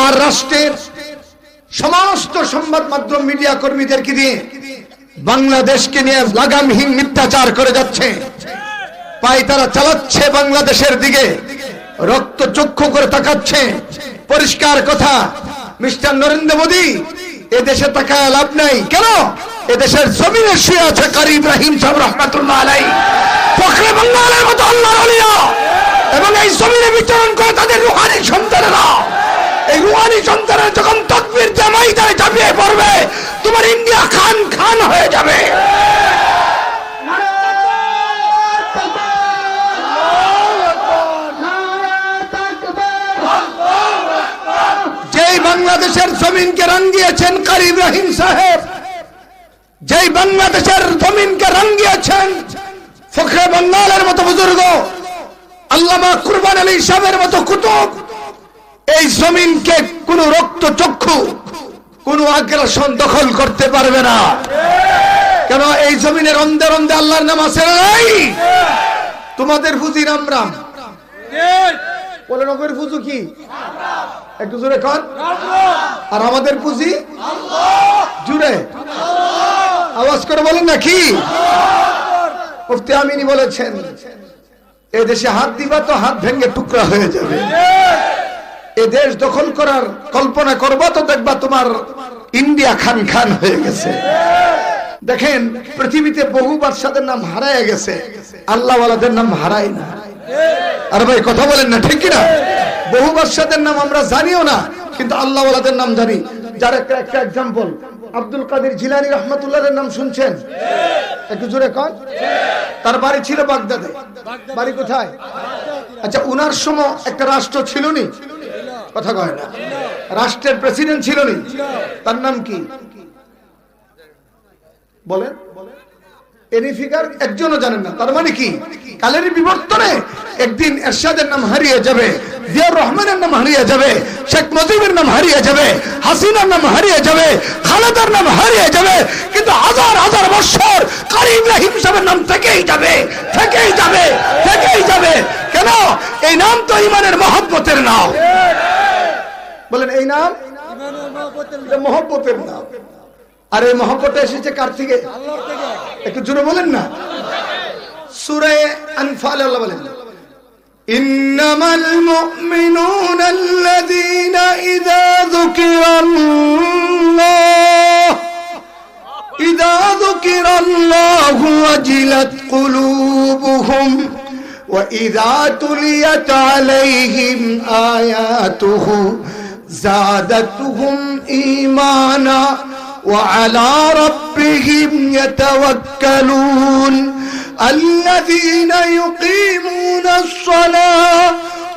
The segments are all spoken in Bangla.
আর রাষ্ট্রের সমস্ত সংবাদ মাধ্যম মিডিয়া কর্মীদেরকে দিয়ে বাংলাদেশকে নিয়ে লাগামহীন মিথ্যাচার করে যাচ্ছে। পায় তারা চালাচ্ছে বাংলাদেশের দিকে, রক্তচক্ষু করে তাকাচ্ছে। পরিষ্কার কথা, মিস্টার নরেন্দ্র মোদী এদেশে তাকায় লাভ নাই। কেন? এদেশের জমিনে শুয়ে আছে কারি ইব্রাহিম সাহেব রহমাতুল্লাহ আলাইহি, ফখরে বাঙ্গালের মতো আল্লাহর ওলিয়া, এবং এই জমিনে বিচরণ করে তাদের রুহানি সন্তানেরা। এই রুহানি সন্তানের যখন তাকবীর জামাইদারে ঝাঁপিয়ে পড়বে, তোমার ইন্ডিয়া খান খান হয়ে যাবে। যেই বাংলাদেশের জমিনকে রাঙ্গিয়েছেন কারি ইব্রাহিম সাহেব, যেই বাংলাদেশের জমিনকে রাঙ্গিয়েছেন ফখরে বাঙ্গালের মতো বুজুর্গ, আল্লামা কুরবান আলী সাহেবের মতো কুতুব, এই জমিনকে কোন রক্তচক্ষু, কোন আগ্রাসন দখল করতে পারবে না। কেন? এই জমিনের অন্ধে অন্ধে আল্লাহর নাম আছে নাই? তোমাদের পুঁজি রাম রাম, বলে নগরের পুজো কি? একটু জোরে কর। আর আমাদের পুঁজি জুড়ে আওয়াজ করে বলেন না কি? মুফতি আমিনী বলেছেন, এ দেশে হাত দিবা তো হাত ভেঙে টুকরা হয়ে যাবে। এ দেশ দখল করার কল্পনা করবা তো দেখবা তোমার ইন্ডিয়া খান খান হয়ে গেছে। দেখেন, পৃথিবীতে বহু বাদশাদের নাম হারায় গেছে, আল্লাহওয়ালাদের নাম হারায় না। আর ভাই কথা বলেন না, ঠিক কিনা? বহু বাদশাদের নাম আমরা জানিও না, কিন্তু আল্লাহওয়ালাদের নাম জানি। যার একটা এক্সাম্পল, আব্দুল কাদের জিলানী রহমাতুল্লাহর নাম শুনছেন? একটু জোরে কর। তার বাড়ি ছিল বাগদাদে। বাড়ি কোথায়? আচ্ছা, উনার সময় একটা রাষ্ট্র ছিল নি? কথা কয় না। রাষ্ট্রের প্রেসিডেন্ট ছিল নি? তার নাম কি বলেন? এনি ফিগার একজনও জানেন না। তার মানে কি? কালের বিবর্তনে একদিন এরশাদের নাম হারিয়ে যাবে, জিয়াউর রহমানের নাম হারিয়ে যাবে, শেখ মুজিবের নাম হারিয়ে যাবে, হাসিনার নাম হারিয়ে যাবে, খালেদার নাম হারিয়ে যাবে, কিন্তু হাজার হাজার বছর কারি ইব্রাহিম সাহেবের নাম থেকেই যাবে, থেকেই যাবে, থেকেই যাবে। কেন? এই নাম তো ইমানের মহব্বতের নাম। বলেন, এই নাম মহব্বতের নাম। আর এই মহব্বত এসেছে কার থেকে? একটু জোরে বলেন না। সূরা আনফাল আল্লাহ বলেন, ইন্নামাল মুমিনুনা আল্লাযীনা ইযা যুকিরাল্লাহু ওয়াজিলাত কুলুবুহুম ওয়া ইযা তুলিয়াত আলাইহিম আয়াতুহু যাদাতুহুম ঈমানা وعلى ربهم يتوكلون الذين يقيمون الصلاة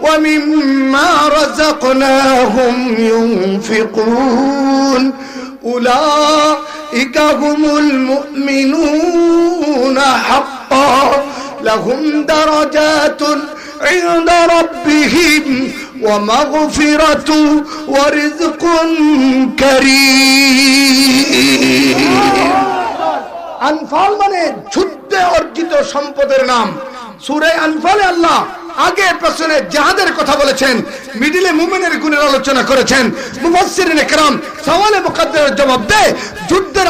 ومما رزقناهم ينفقون أولئك هم المؤمنون حقا لهم درجات عند ربهم ومغفرة ورزق كريم। আনফাল মানে যুদ্ধে অর্জিত সম্পদের নাম। সূরা আনফালে আল্লাহ আগে পেছনে জিহাদের কথা বলেছেন, মিডিলে মুমিনের গুণের আলোচনা করেছেন। মুফাসসিরিন ইকরাম সওয়ালে মুকদ্দারের জবাব দেয়, যুদ্ধের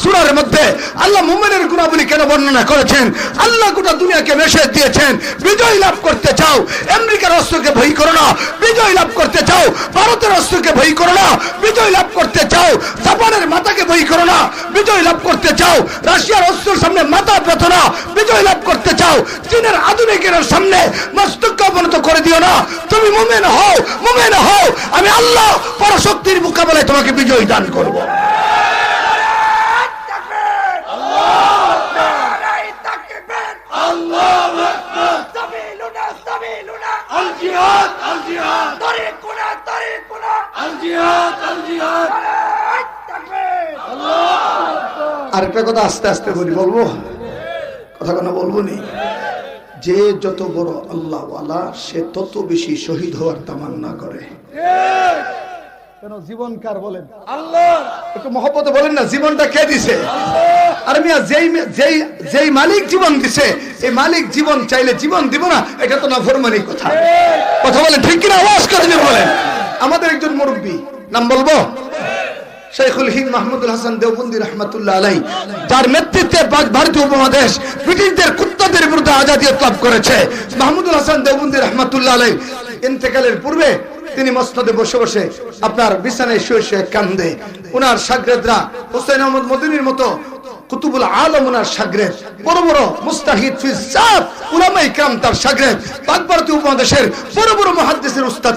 সূরার মধ্যে আল্লাহ মুমিনের গুণাবলী কেন বর্ণনা করেছেন? আল্লাহ গোটা দুনিয়াকে মেসেজ দিয়েছেন, বিজয় লাভ করতে চাও, আমেরিকার অস্ত্রকে ভয় করো না। বিজয় লাভ করতে চাও, ভারতের অস্ত্রকে ভয় করো না। বিজয় লাভ করতে চাও, জাপানের মাথাকে ভয় করো না। বিজয় লাভ করতে চাও, রাশিয়ার অস্ত্রের সামনে মাথা পেতো না। বিজয় লাভ করতে চাও, চীনের আধুনিকের সামনে মস্তক অবনত করে দিও না। তুমি মুমিন হও, মুমিন হও, আমি আল্লাহ পরাশক্তির মোকাবেলায় তোমাকে বিজয় দান করব। আরেকটা কথা আস্তে আস্তে বলবো, কথা কেন বলবো নি? যে যত বড় আল্লাহওয়ালা সে তত বেশি শহীদ হওয়ার তামান্না করে। কেন? জীবন কার বলেন? আল্লাহ। একটু মহব্বতে বলেন না, জীবনটা কে দিছে? আর মিয়া যেই মালিক জীবন দিছে, এই মালিক জীবন চাইলে জীবন দিব না? এটা তো নাফরমানি কথা। কথা বলেন ঠিক কিনা? আওয়াজ করে বলেন। আমাদের একজন মুরব্বী, নাম বলবো? শেখুল হিন্দ মাহমুদুল হাসান দেওবন্দি রহমাতুল্লাহ আলাইহি, যার নেতৃত্বে ভারতীয় উপমহাদেশ ব্রিটিশদের কুত্তাদের বিরুদ্ধে আজাদিয়ত লাভ করেছে। মাহমুদুল হাসান দেওবন্দি রহমাতুল্লাহ আলাইহি ইন্তেকালের পূর্বে তিনি মসনদে বসে বসে আপনার বিছানায় শুয়ে শুয়ে কান্দে। ওনার শাগরেদরা হুসাইন আহমদ মদিনীর মতো কুতুবুল আলম ওনার শাগরেদ, বড় বড় মুস্তাহিদ ফিসাব উলামায়ে কিরাম তার শাগরেদ, পাক ভারতীয় উপমহাদেশের বড় বড় মুহাদ্দিসের উস্তাদ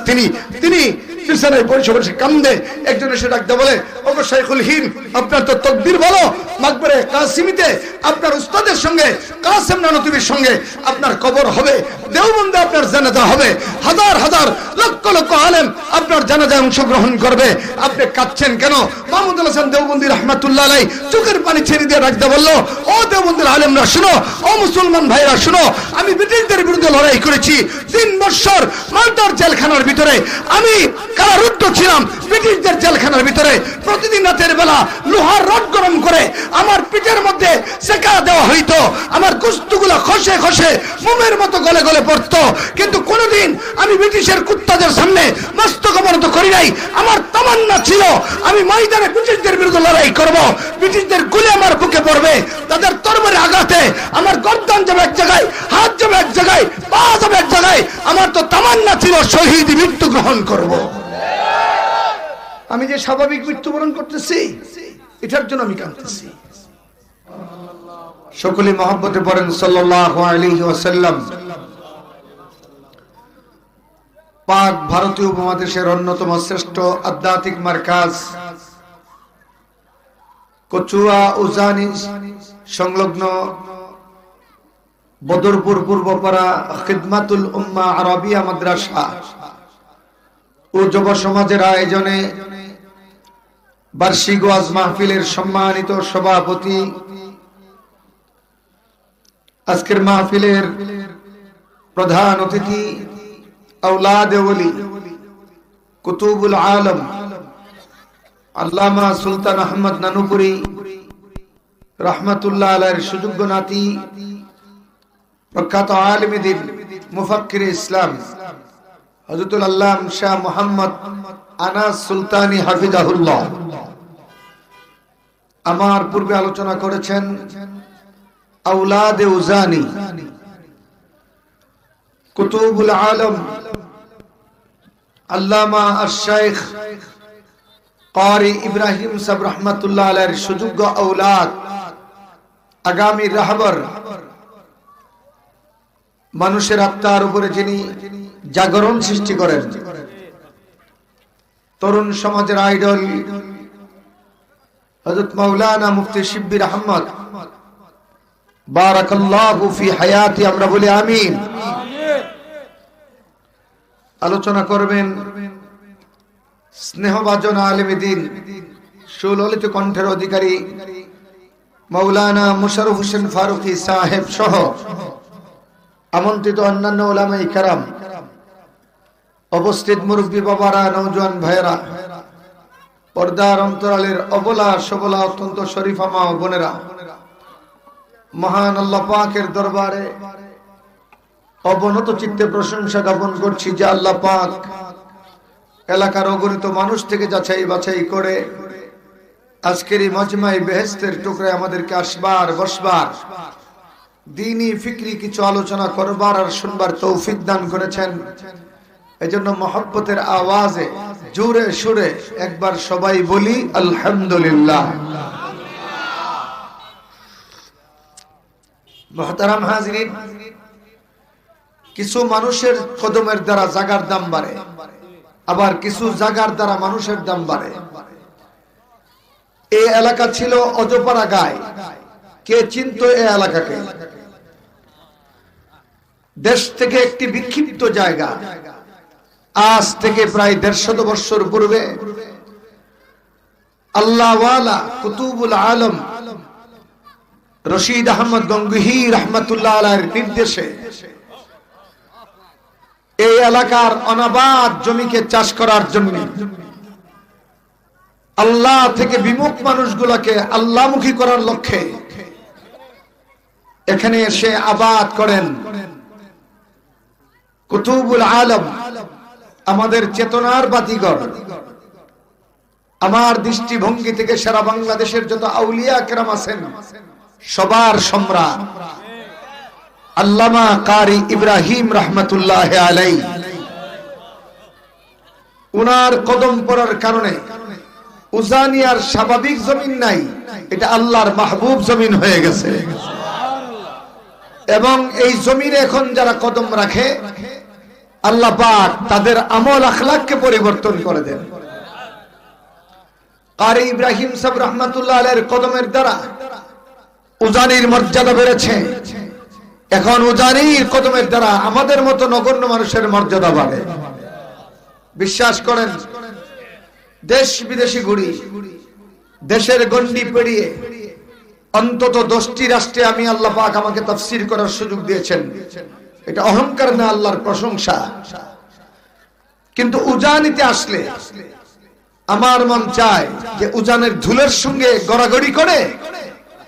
তিনি বিছানায় বসে বসে কান্দে। একজন এসে ডাকতে বলে, ওগো শাইখুল হিন্দ, আপনার তো তাকবীর বলো, মাকবরে কাসিমিতে আপনার উস্তাদের সঙ্গে কাসেম নানতুবির সঙ্গে আপনার কবর হবে, দেওবন্দে আপনার জানাজা হবে, হাজার হাজার লক্ষ লক্ষ আলেম আপনার জানাজায় অংশগ্রহণ করবে, আপনি কাঁদছেন কেন? মাহমুদুল হাসান দেওবন্দি রহমাতুল্লাহ আলাইহি চোখের পানি ছেড়ে দিয়ে ডাকতে বললো, ও দেওবন্দির আলেমরা শুনো, ও মুসলমান ভাইরা শুনো, আমি ব্রিটিশদের বিরুদ্ধে লড়াই করেছি 3 বছর মাল্টার জেলখানার ভিতরে আমি কারারুদ্ধ ছিলাম, ব্রিটিশদের জেলখানার ভিতরে প্রতিদিন রাতের বেলা লোহার রড গরম করে আমার পিঠের মধ্যে সেকা দেওয়া হইতো, আমার কুস্তুগুলো খসে খসে মোমের মতো গলে গলে পড়তো, কিন্তু কোনোদিন আমি ব্রিটিশের কুত্তাদের সামনে মস্তক অবনত করি নাই। আমার তামান্না ছিল আমি ময়দানে ব্রিটিশদের বিরুদ্ধে লড়াই করব, ব্রিটিশদের গুলি আমার বুকে পড়বে, তাদের তরবারি আঘাতে আমার গর্দান যাবে এক জায়গায়, হাত যাবে এক জায়গায়, পা যাবে এক জায়গায়। আমার তো তামান্না ছিল শহীদ মৃত্যু গ্রহণ করব। আমি যে স্বাভাবিক মৃত্যুবরণ করতেছি, এটার জন্য আমি কাঁদতেছি। সকলে মহব্বতে পড়েন সাল্লাল্লাহু আলাইহি ওয়াসাল্লাম। পাক ভারতীয় উপমহাদেশের অন্যতম শ্রেষ্ঠ আধ্যাত্মিক মার্কাজ কচুয়া উজানি সংলগ্ন বদরপুর পূর্বপাড়া খিদমাতুল উম্মাহ আরাবিয়া মাদ্রাসা ও যুব সমাজের আয়োজনে বার্ষিক ওয়াজ মাহফিলের সম্মানিত সভাপতি, আজকের মাহফিলের প্রধান অতিথি, আওলাদে ওলি কুতুবুল আলম আল্লামা সুলতান আহমদ নানুপুরি রহমাতুল্লাহ আলাইহির সুযোগ্য নাতি, প্রখ্যাত আলেম দ্বীন মুফাক্কির ইসলাম হযরতুল আল্লামা শাহ মুহাম্মদ আনাস সুলতানি হাফিজাহুল্লাহ আমার পূর্বে আলোচনা করেছেন আওলাদে উজানি কুতুবুল আলম আল্লামা আশ-শাইখ কারি ইব্রাহিম সাহেব রহমাতুল্লাহ আলাইহির সুযোগ্য আওলাদ, আগামী রাহবার, মানুষের আত্মার উপরে যিনি জাগরণ সৃষ্টি করেন, তরুণ সমাজের আইডল হযরত মাওলানা মুফতি শিব্বির আহমদ বারাকাল্লাহু ফি হায়াতি, আমরা বলি আমিন। আলোচনা করবেন স্নেহভাজন আলেমে দ্বীন, সুললিত কণ্ঠের অধিকারী মাওলানা মুশাররফ হোসেন ফারুকী সাহেব সহ আমন্ত্রিত অন্যান্য উলামায়ে কেরাম, উপস্থিত মুরব্বী বাবারা, নওজোয়ান ভাইয়েরা, পর্দার অন্তরালের অবলা সবলা অত্যন্ত শরীফা মা ও বোনেরা, মহান আল্লাহ পাকের দরবারে অবনত চিত্তে প্রশংসা জ্ঞাপন করছি যে আল্লাহ পাক এলাকার অগণিত মানুষ থেকে যাচাই বাছাই করে আজকের এই মজমায়ে বেহেশতের টুকরায় আমাদেরকে আসবার, বসবার, দ্বীনি ফিকরি কিছু আলোচনা করবার আর শুনবার তৌফিক দান করেছেন। এজন্য মহব্বতের আওয়াজে জোরে সুরে একবার সবাই বলি আলহামদুলিল্লাহ। মুহতারাম হাজিরিন, কিছু মানুষের কদমের দ্বারা জাগার দাম বাড়ে, আবার কিছু জাগার দ্বারা মানুষের দাম বাড়ে। এই এলাকা ছিল অজপাড়া গায়, কে চিনতো এই এলাকাকে? দেশ থেকে একটি বিক্ষিপ্ত জায়গা। আজ থেকে প্রায় 150 বছর পূর্বে আল্লাহওয়ালা কুতুবুল আলম রশিদ আহমদ গঙ্গুহি রহমাতুল্লাহ আলাইহির নির্দেশে এই এলাকার অনাবাদ জমিকে চাষ করার জন্য আল্লাহ থেকে বিমুখ মানুষগুলোকে আল্লাহমুখী করার লক্ষ্যে এখানে এসে আবাদ করেন কুতুবুল আলম আমাদের চেতনার বাতিঘর, আমার দৃষ্টিভঙ্গি থেকে সারা বাংলাদেশের যত আউলিয়া কেরাম আছেন সবার সম্রাট আল্লামা কারি ইব্রাহিম রহমতুল্লাহ আলাই, উনার কদম পড়ার কারণে উজানিয়ার স্বাভাবিক জমিন নাই, এটা আল্লাহর মাহবুব জমিন হয়ে গেছে। এবং এই জমিনে এখন যারা কদম রাখে আল্লাহ পাক তাদের আমল আখলাককে পরিবর্তন করে দেন। কারি ইব্রাহিম সাহেব রহমাতুল্লাহ আলাইহির কদমের দ্বারা উজানির মর্যাদা বেড়েছে। এখন উজানির কদমের দ্বারা আমাদের মতো নগণ্য মানুষের মর্যাদা বাড়ে। বিশ্বাস করেন, দেশ বিদেশি ঘুরি, দেশের গণ্ডি পেরিয়ে অন্তত 10টি রাষ্ট্রে আমি আল্লাহ পাক আমাকে তাফসীর করার সুযোগ দিয়েছেন। এটা অহংকার না, আল্লাহর প্রশংসা। কিন্তু উজানিতে আসলে আমার মন চায় যে উজানের ধুলের সঙ্গে গড়াগড়ি করে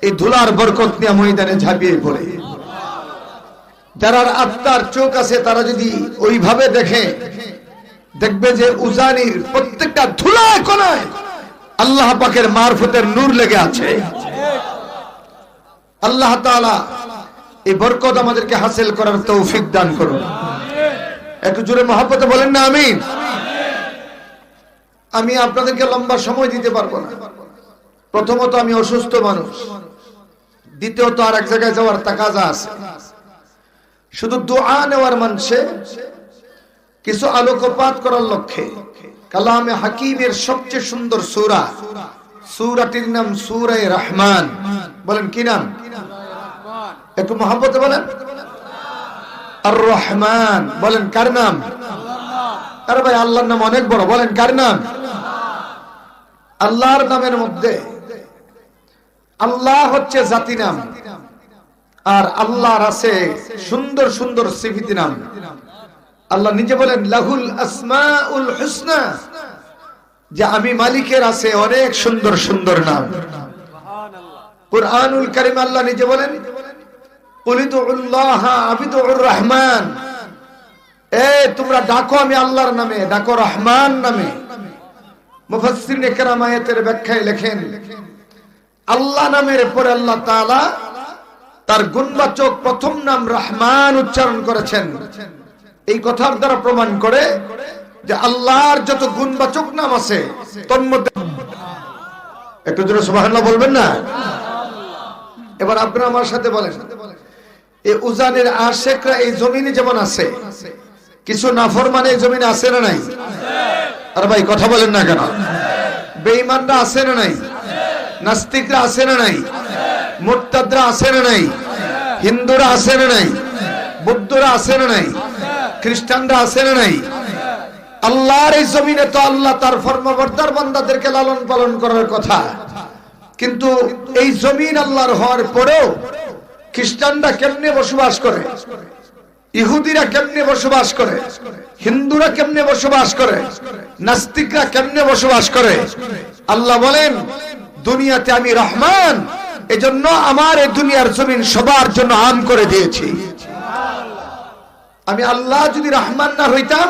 এই ধুলার বরকত নিয়ে ময়দানে ঝাঁপিয়ে পড়ে। যারা আত্মার চোখ আছে তারা যদি ওইভাবে দেখে, দেখবে যে উজানির প্রত্যেকটা ধুলায় কোনায় আল্লাহ পাকের মারফতের নূর লেগে আছে। আল্লাহ তাআলা এই বরকত আমাদেরকে হাসিল করার তৌফিক দান করুন। একটু জোরে মহব্বতে বলেন না আমিন। আমি আপনাদেরকে লম্বা সময় দিতে পারবো না। প্রথমত আমি অসুস্থ মানুষ, দ্বিতীয়ত আর এক জায়গায় যাওয়ার তাকাজা আছে। শুধু দোয়া নেওয়ার মানসে কিছু আলোকপাত করার লক্ষ্যে কালামে হাকিমের সবচেয়ে সুন্দর সূরা, সূরাটির নাম সূরা রহমান। বলেন কি নাম? একটু মহব্বতে বলেন আর রহমান। বলেন কার নাম? আরে ভাই আল্লাহর নাম অনেক বড়, বলেন কার নাম? আল্লাহর নামের মধ্যে আল্লাহ হচ্ছে জাতি নাম, আর আল্লাহর আছে সুন্দর সুন্দর সিফাতি নাম। আল্লাহ নিজে বলেন লাহুল আসমাউল হুসনা, যে আমি মালিকের আছে অনেক সুন্দর সুন্দর নাম। কুরআনুল কারীম আল্লাহ নিজে বলেন কুলিদুল্লাহ আবিদুর রহমান, তোমরা ডাকো আমি আল্লাহর নামে, ডাকো রহমান নামে। মুফাসসিরিনে কেরাম আয়াতের ব্যাখ্যায় লেখেন আল্লাহ নামের পরে আল্লাহ তাআলা তার গুণবাচক প্রথম নাম রহমান উচ্চারণ করেছেন। এই কথার দ্বারা প্রমাণ করে যে আল্লাহর যত গুণবাচক নাম আছে তন্মধ্যে, একটু জোরে সুবহানাল্লাহ বলবেন না? এবার আপনারা আমার সাথে বলেন, এই উজানের আশিকরা এই জমিনে যেমন আছে, কিছু নাফরমান এই জমিনে আছে না নাই? আর ভাই কথা বলেন না কেন? বেঈমানরা আছে না নাই? নাস্তিকরা আছে না নাই? মুরতাদরা আছে না নাই? হিন্দুরা আছে না নাই? বৌদ্ধরা আছে না নাই? খ্রিস্টানরা আছে না নাই? আল্লাহর এই জমিনে তো আল্লাহ তার ফরমাবরদার বান্দাদেরকে লালন পালন করার কথা, কিন্তু এই জমিন আল্লাহর হওয়ার পরেও খ্রিস্টানরা কেমনে বসবাস করে, ইহুদিরা কেমনে বসবাস করে, হিন্দুরা কেমনে বসবাস করে, নাস্তিকরা কেমনে বসবাস করে। আল্লাহ বলেন দুনিয়াতে আমি রহমান, এজন্য আমার এই দুনিয়ার জমিন সবার জন্য আম করে দিয়েছি। আমি আল্লাহ যদি রহমান না হইতাম,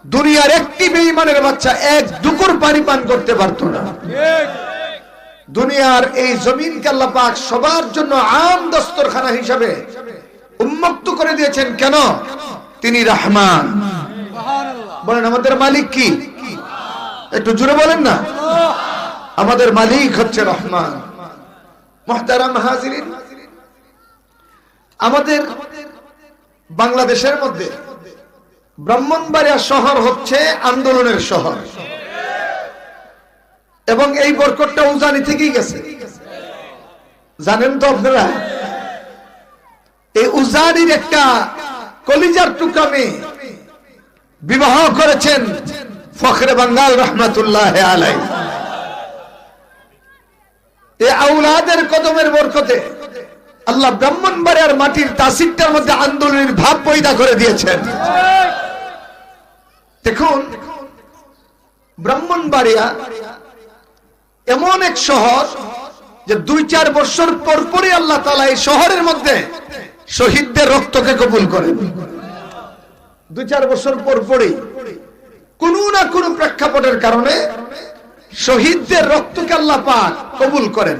দুনিয়ার একটি বেঈমানের বাচ্চা এক দুকুর পানি পান করতে পারতো না। দুনিয়ার এই জমিনকে আল্লাহ পাক সবার জন্য আম দস্তরখানা হিসাবে উন্মুক্ত করে দিয়েছেন। কেন? তিনি রহমান। বলেন আমাদের মালিক কি? একটু জোরে বলেন না। আমাদের মালিক হচ্ছে রহমান। মুহতারাম হাজিরিন, আমাদের বাংলাদেশের মধ্যে ব্রাহ্মণবাড়িয়া শহর হচ্ছে আন্দোলনের শহর, এবং এই বরকতটা উজানি থেকেই গেছে। জানেন তো আপনারা, এই উজানির একটা কলিজার টুকরা মেয়ে বিবাহ করেছেন ফখরে বাঙ্গাল রহমাতুল্লাহ আলাইহি। এই আওলাদের কদমের বরকতে আল্লাহ ব্রাহ্মণবাড়িয়ার মাটির তাসিরটার মধ্যে আন্দোলনের ভাব পয়দা করে দিয়েছেন। দেখুন, ব্রাহ্মণবাড়িয়া এমন এক শহর যে 2-4 বছর পর পরই আল্লাহ তাআলা এই শহরের মধ্যে শহীদদের রক্তকে কবুল করেন। 2-4 বছর পর পরই কোন না কোন প্রেক্ষাপটের কারণে শহীদদের রক্তকে আল্লাহ পাক কবুল করেন।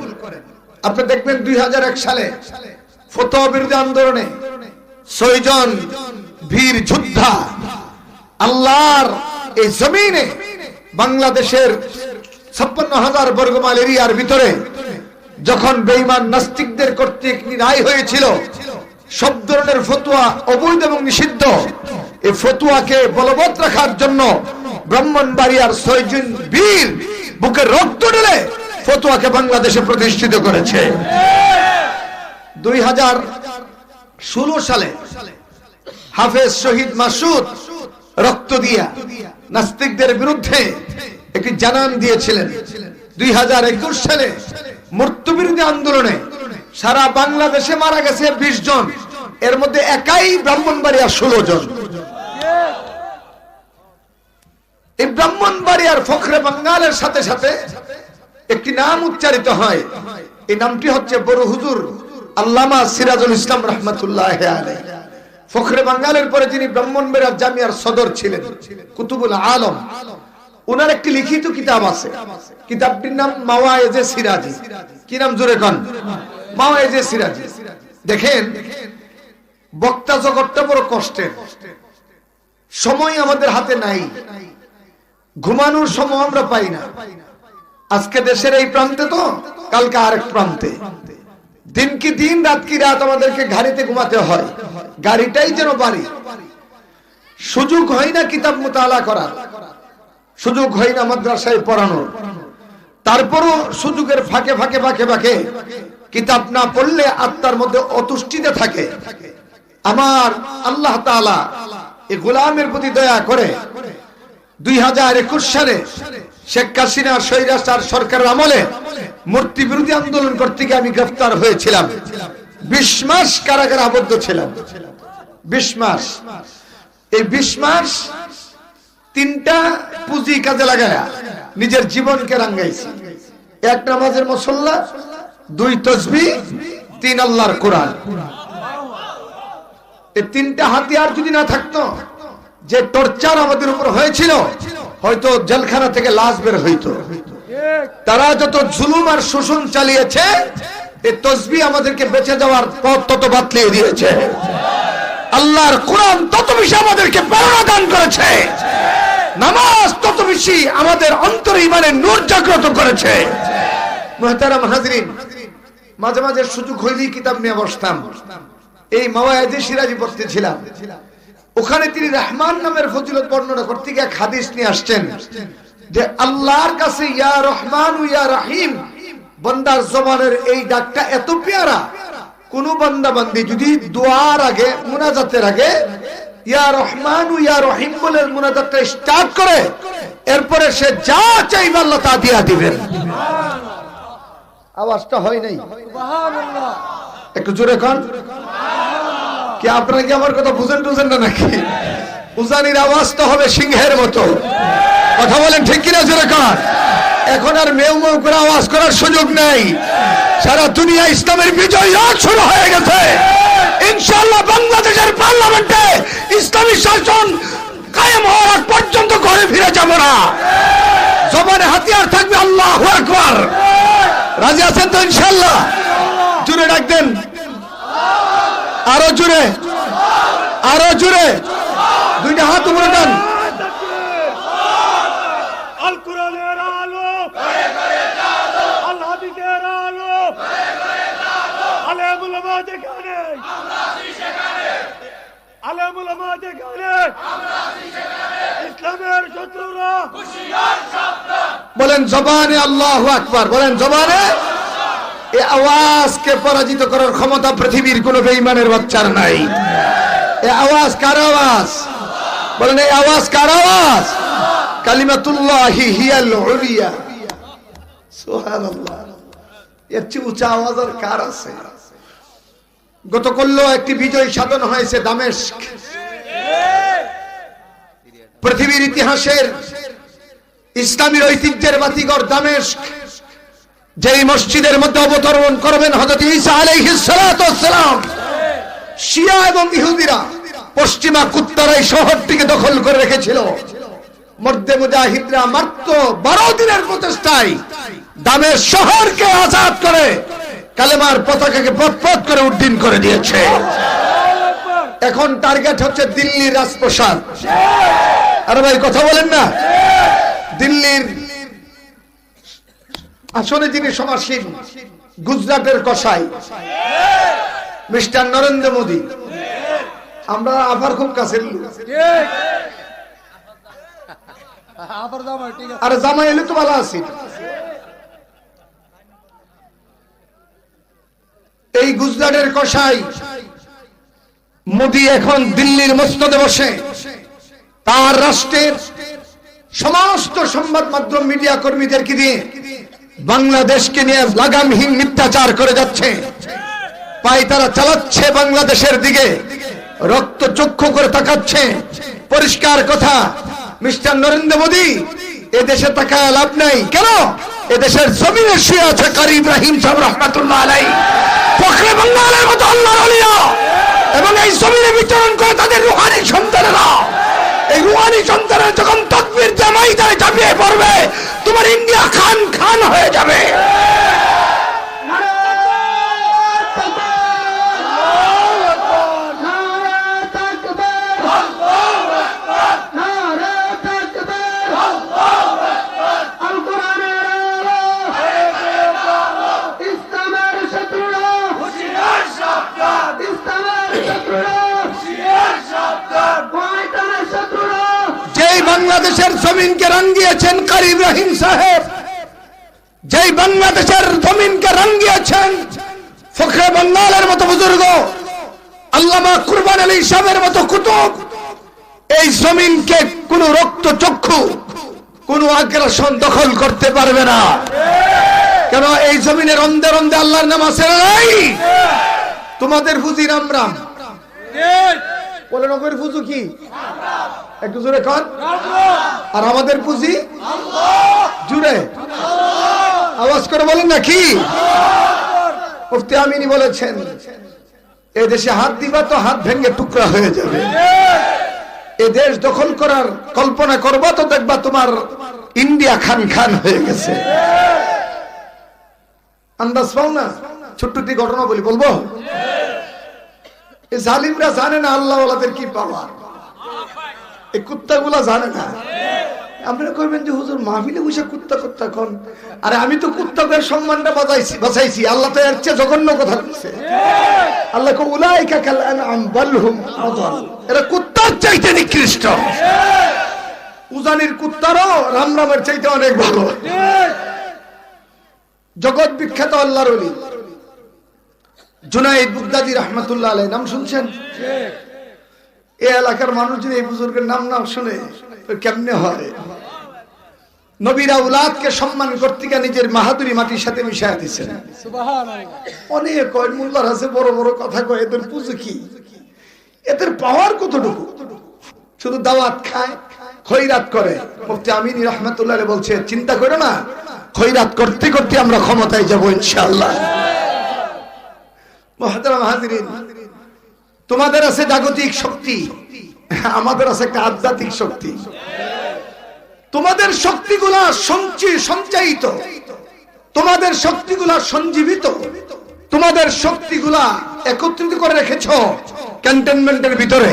আপনি দেখবেন 2001 সালে ফতোয়া বিরোধী আন্দোলনে 6 জন বীর যোদ্ধা আল্লাহর এই জমিনে বাংলাদেশের 56,000 বর্গমাইল এরিয়ার ভিতরে যখন বেঈমান নাস্তিকদের কর্তৃক রায় হয়েছিল সব ধরনের ফতোয়া অবৈধ এবং নিষিদ্ধ, এই ফতোয়াকে বলবৎ রাখার জন্য ব্রাহ্মণবাড়িয়ার 6 জন বীর বুকে রক্ত ঢেলে ফতোয়াকে বাংলাদেশে প্রতিষ্ঠিত করেছে। 2016 সালে হাফেজ শহীদ মাসুদ রক্ত দিয়া নাস্তিকদের বিরুদ্ধে একটি জানান দিয়েছিলেন। 2021 সালে মূর্তিবিরোধী আন্দোলনে সারা বাংলাদেশে মারা গেছে 20 জন, এর মধ্যে একাই ব্রাহ্মণবাড়িয়ার 16 জন। এই ব্রাহ্মণবাড়িয়ার ফখরে বাঙ্গালের সাথে সাথে একটি নাম উচ্চারিত হয়, এই নামটি হচ্ছে বড় হুজুর আল্লামা সিরাজুল ইসলাম রাহমাতুল্লাহি আলাইহি। ফখরে বাঙ্গালের পরে যিনি ব্রাহ্মণবাড়িয়া জামিয়ার সদর ছিলেন, কুতুবুল আলম, ওনার একটি লিখিত কিতাব আছে, কিতাবটির নাম মাওয়ায়েজে সিরাজি। কি নাম জোরে কোন? মাওয়ায়েজে সিরাজি। দেখেন, বক্তা জগৎটা বড় কষ্টের, সময় আমাদের হাতে নাই, ঘুমানোর সময় আমরা পাই না। আজকে দেশের এই প্রান্তে তো কালকে আরেক প্রান্তে, দিন কি দিন রাত কি রাত আমাদেরকে গাড়িতে ঘুমাতে হয়, গাড়িটাই যেন বাড়ি। সুযোগ হয় না কিতাব মুতালা করার, সুযোগ হয় না মাদ্রাসায় পড়ানোর, তারপরও সুযোগের ফাঁকে ফাঁকে ফাঁকে ফাঁকে কিতাব না পড়লে আত্মার মধ্যে অতুষ্টিতে থাকে। আমার আল্লাহ তাআলা এই গোলামের প্রতি দয়া করে 2021 সালে শেখ হাসিনার স্বৈরাচার সরকারের আমলে মূর্তি বিরোধী আন্দোলন করতে গিয়ে আমি গ্রেফতার হয়েছিলাম। 20 মাস কারাগারে আবদ্ধ ছিলাম। 20 মাস। এই 20 মাস 3টা পুঁজি কাজে লাগায়া নিজের জীবনকে রাঙ্গাইছি। 1 নামাজের মুসল্লা, 2 তাসবিহ, 3 আল্লাহর কোরআন। এই 3টা হাতিয়ার যদি না থাকতো, যে টর্চার আমাদের উপর হয়েছিল, হয়তো জেলখানা থেকে লাশ বের হইতো। তারা যত জুলুম আর শোষণ চালিয়েছে, এই তাসবিহ আমাদেরকে বেঁচে যাওয়ার পথ তত বাতলিয়ে দিয়েছে। আল্লাহর কোরআন তত বেশি আমাদেরকে প্রেরণা দান করেছে, নামাজ তত বেশি আমাদের অন্তরে ঈমানের নূর জাগ্রত করেছে। মুহতারাম হাজরিন, মাঝে মাঝে সুযোগ হইলেই কিতাব নিয়ে বসতাম। এই মাওয়ায়েজে সিরাজি পড়তেছিলাম, ওখানে তিনি রহমান নামের ফজিলত বর্ণনা করতে গিয়ে এক হাদিস নিয়ে আসছেন যে আল্লাহর কাছে ইয়া রহমান ইয়া রহিম বান্দার জবানের এই ডাকটা এত পেয়ারা, কোন বান্দা বান্দি যদি দোয়ার আগে মুনাজাতের আগে ইয়া রহমান ইয়া রহিম বলে মুনাজাতটা স্টার্ট করে, এরপরে সে যা চাইবে আল্লাহ তা দিয়া দিবেন। আওয়াজটা হয় নাই? সুবহানাল্লাহ। একটু জোরে কোন। কি আপনারা কি আমার কথা বুঝেন না নাকি? উজানির আওয়াজটা হবে সিংহের মতো। কথা বলেন ঠিক কিনা? জোরে কোন। এখন আর মেউ মেউ করে আওয়াজ করার সুযোগ নেই। সারা দুনিয়া ইসলামের বিজয় শুরু হয়ে গেছে। ইনশাআল্লাহ বাংলাদেশের পার্লামেন্টে ইসলামী শাসন কায়েম হওয়ার আগ পর্যন্ত ঘরে ফিরে যাব না। জবানে হাতিয়ার থাকবে আল্লাহু আকবার। রাজি আছেন তো ইনশাআল্লাহ? জোরে ডাক দেন, আরো জোরে, আরো জোরে, 2টা হাত উপরে টান। আল কোরআনের আলো করে করে জালো, আল হাদিসের আলো করে করে জালো, আলেমুল উলামা যেখানে আমরা আছি সেখানে, আলেমুল উলামা যেখানে আমরা আছি সেখানে, ইসলামের শত্রুরা হুঁশিয়ার সাবধান। বলেন জবানে আল্লাহু আকবার, বলেন জবানে। এই আওয়াজকে পরাজিত করার ক্ষমতা পৃথিবীর কোন বেঈমানের বাচ্চার নাই। এই আওয়াজ কার আওয়াজ? বলেন এই আওয়াজ কার আওয়াজ? কালিমাতুল্লাহি হিয়াল উলিয়া। সুবহানাল্লাহ। এর চেয়ে উঁচা আওয়াজ আর কার আছে? গতকাল একটি বিজয় সাধন হয়েছে দামেস্ক। পৃথিবীর ইতিহাসের ইসলামী ঐতিহ্যের বাতিঘর দামেস্ক, যেই মসজিদের মধ্যে অবতরণ করবেন হযরত ঈসা আলাইহিস সালাতু ওয়াস সালাম, শিয়া এবং ইহুদিরা পশ্চিমা কুত্তারা এই শহরটিকে দখল করে রেখেছিল। মধ্যে মুজাহিদরা মাত্র 12 দিনের প্রচেষ্টায় দামের শহরকে আজাদ করে কালেমার পতাকাকে পথ করে উড্ডীন করে দিয়েছে। এখন টার্গেট হচ্ছে দিল্লির রাজপ্রাসাদ। আরে ভাই কথা বলেন না, দিল্লির আসলে যিনি সমাসীন গুজরাটের কসাই মিস্টার নরেন্দ্র মোদী, আমরা আবার খুব কাছে আর জামাই এলে তো ভালো আছি। এই গুজরাটের কসাই মোদী এখন দিল্লির মসনদে বসে তার রাষ্ট্রের সমস্ত সংবাদ মাধ্যম মিডিয়া কর্মীদেরকে দিয়ে বাংলাদেশকে নিয়ে লাগামহীন মিথ্যাচার করে যাচ্ছে। পায়তারা চালাচ্ছে বাংলাদেশের দিকে, রক্ত চক্ষু করে তাকাচ্ছে। পরিষ্কার কথা, মিস্টার নরেন্দ্র মোদী এদেশে তাকায় লাভ নাই। কেন? এদেশের জমিনে শুয়ে আছে কারি ইব্রাহিম সাহেব রহমাতুল্লাহ আলাইহি, ফখরে বাঙ্গালের মতো আল্লাহর ওলিয়া, এবং এই জমিনে বিচরণ করে তাদের রুহানি সন্তানেরা। এই রুহানি সন্তানের যখন তাকবীর জামাইদারে ঝাঁপিয়ে পড়বে, তোমার ইন্ডিয়া খান খান হয়ে যাবে। বাংলাদেশের জমিনকে রাঙ্গিয়েছেন কারি ইব্রাহিম সাহেব, যেই বাংলাদেশের জমিনকে রাঙ্গিয়েছেন ফখরে বাঙ্গালের মতো বুজুর্গ, আল্লামা কুরবান আলী সাহেবের মতো কুতুব, এই জমিনকে কোন রক্ত চক্ষু, কোন আগ্রাসন দখল করতে পারবে না। কেন? এই জমিনের রন্দে রন্দে আল্লাহর নাম আছে নাই? তোমাদের পুঁজি রাম রাম বলে, নগরের পুজো কি একটু জোরে কর, আর আমাদের পুঁজি জুড়ে আওয়াজ করে বলেন না কি? মুফতি আমিনী বলেছেন, এই দেশে হাত দিবা তো হাত ভেঙে টুকরা হয়ে যাবে। এ দেশ দখল করার কল্পনা করবা তো দেখবা তোমার ইন্ডিয়া খান খান হয়ে গেছে। আন্দাজ পাও না? ছোট্ট একটি ঘটনা বলবো। এই জালিমরা জানে না আল্লাহ ওয়ালাদের কি পাওয়ার, এই কুত্তাগুলা জানে না। আপনারা কইবেন যে হুজুর মাহফিলে বসে কুত্তা কুত্তা কোন? আরে আমি তো কুত্তাদের সম্মানটা বাঁচাইছি। আল্লাহ তো এর চেয়ে জঘন্য কথা বলছে। আল্লাহ কো উলাইকা কাল আনআম বাল হুম আদাল, এরা কুত্তার চাইতে নিকৃষ্ট। উজানির কুত্তারও রামরামের চাইতে অনেক ভালো। জগৎ বিখ্যাত আল্লাহর ওলি জুনাইদ বুগদাদি রহমাতুল্লাহ আলাইহি, নাম শুনছেন? এই এলাকার মানুষ যদি এই বুজুর্গের নাম না শুনে কেমনে হয়? নবীর আওলাদকে সম্মান করতে গিয়ে নিজের মাহাদুরি মাটির সাথে মিশাইয়া দিচ্ছেন। অনেক কয় মোল্লার আছে বড় বড় কথা কয়, এদের পুজো কি, এদের পাওয়ার কতটুকু? শুধু দাওয়াত খায়, খৈরাত করে। মুফতি আমিনী রহমাতুল্লাহ আলাইহি বলছে, চিন্তা করো না, খৈরাত করতে করতে আমরা ক্ষমতায় যাব ইনশাআল্লাহ। মুহতারাম হাজিরিন, তোমাদের আছে জাগতিক শক্তি, আমাদের আছে একটা আধ্যাত্মিক শক্তি। তোমাদের শক্তিগুলা সঞ্চয়িত, তোমাদের শক্তিগুলা সঞ্জীবিত, তোমাদের শক্তিগুলা একত্রিত করে রেখেছ ক্যান্টনমেন্টের ভিতরে,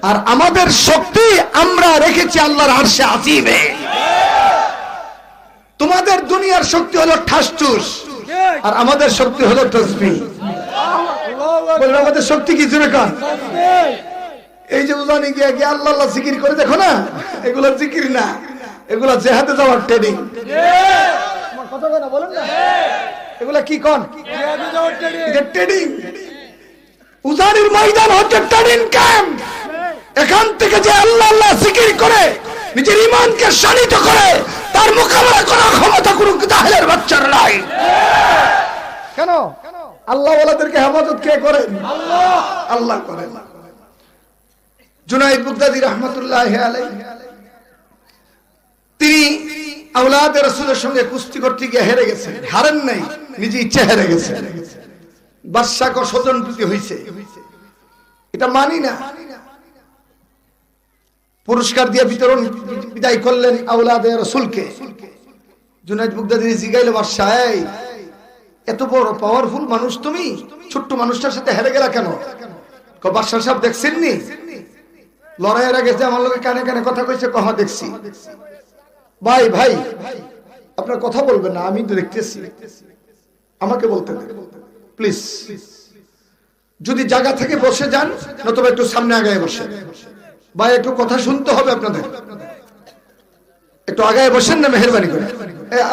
আর আমাদের শক্তি আমরা রেখেছি আল্লাহর আরশে আজিমে। তোমাদের দুনিয়ার শক্তি হলো ঠাসঠুস, আর আমাদের শক্তি হলো তসবিহ। আমাদের শক্তি কি জোরে কান? এই যে উজানি গিয়ে গিয়ে আল্লাহ আল্লাহ জিকির করে দেখো না, এগুলো জিকির না, এগুলা জেহাদে যাওয়ার ট্রেনিং। এগুলা কি কন? ট্রেনিং। উজানির ময়দান হচ্ছে ট্রেনিং ক্যাম্প। এখান থেকে যে আল্লাহ আল্লাহ জিকির করে নিজের ঈমানকে শানিত করে, তার মোকাবেলা করার ক্ষমতা কোনো জাহেলের বাচ্চার নাই। কেন? আল্লাহ ওয়ালাদেরকে হেফাজত কে করেন? আল্লাহ করেন। জুনাইদ বুগদাদি রহমাতুল্লাহ আলাইহি, তিনি আওলাদে রাসূলের সঙ্গে কুস্তি করতে গিয়ে হেরে গেছেন। হারেন নাই, নিজে ইচ্ছা হেরে গেছেন। বাদশা কো স্বজনপ্রীতি হইছে, এটা মানি না। পুরস্কার দিয়ে বিতরণ বিদায় করলেন আওলাদে রাসূলকে। জুনায়েদ বাগদাদী জিগাইল বাদশাহ, এই এত বড় পাওয়ারফুল মানুষ তুমি ছোট্ট মানুষটার সাথে হেরে গেলা কেন? বাদশাহ সাহেব দেখছেননি লড়াইয়ের আগে যে আমার লোকে কানে কানে কথা কইছে? কহা দেখছি। ভাই ভাই আপনার কথা বলবেন না, আমি তো দেখতেছি, আমাকে বলতে দেন প্লিজ। যদি জায়গা থেকে বসে যান নতুবা একটু সামনে আগায় বসে। ভাই একটু কথা শুনতে হবে আপনাদের, একটু আগায় বসেন না মেহেরবানি করে।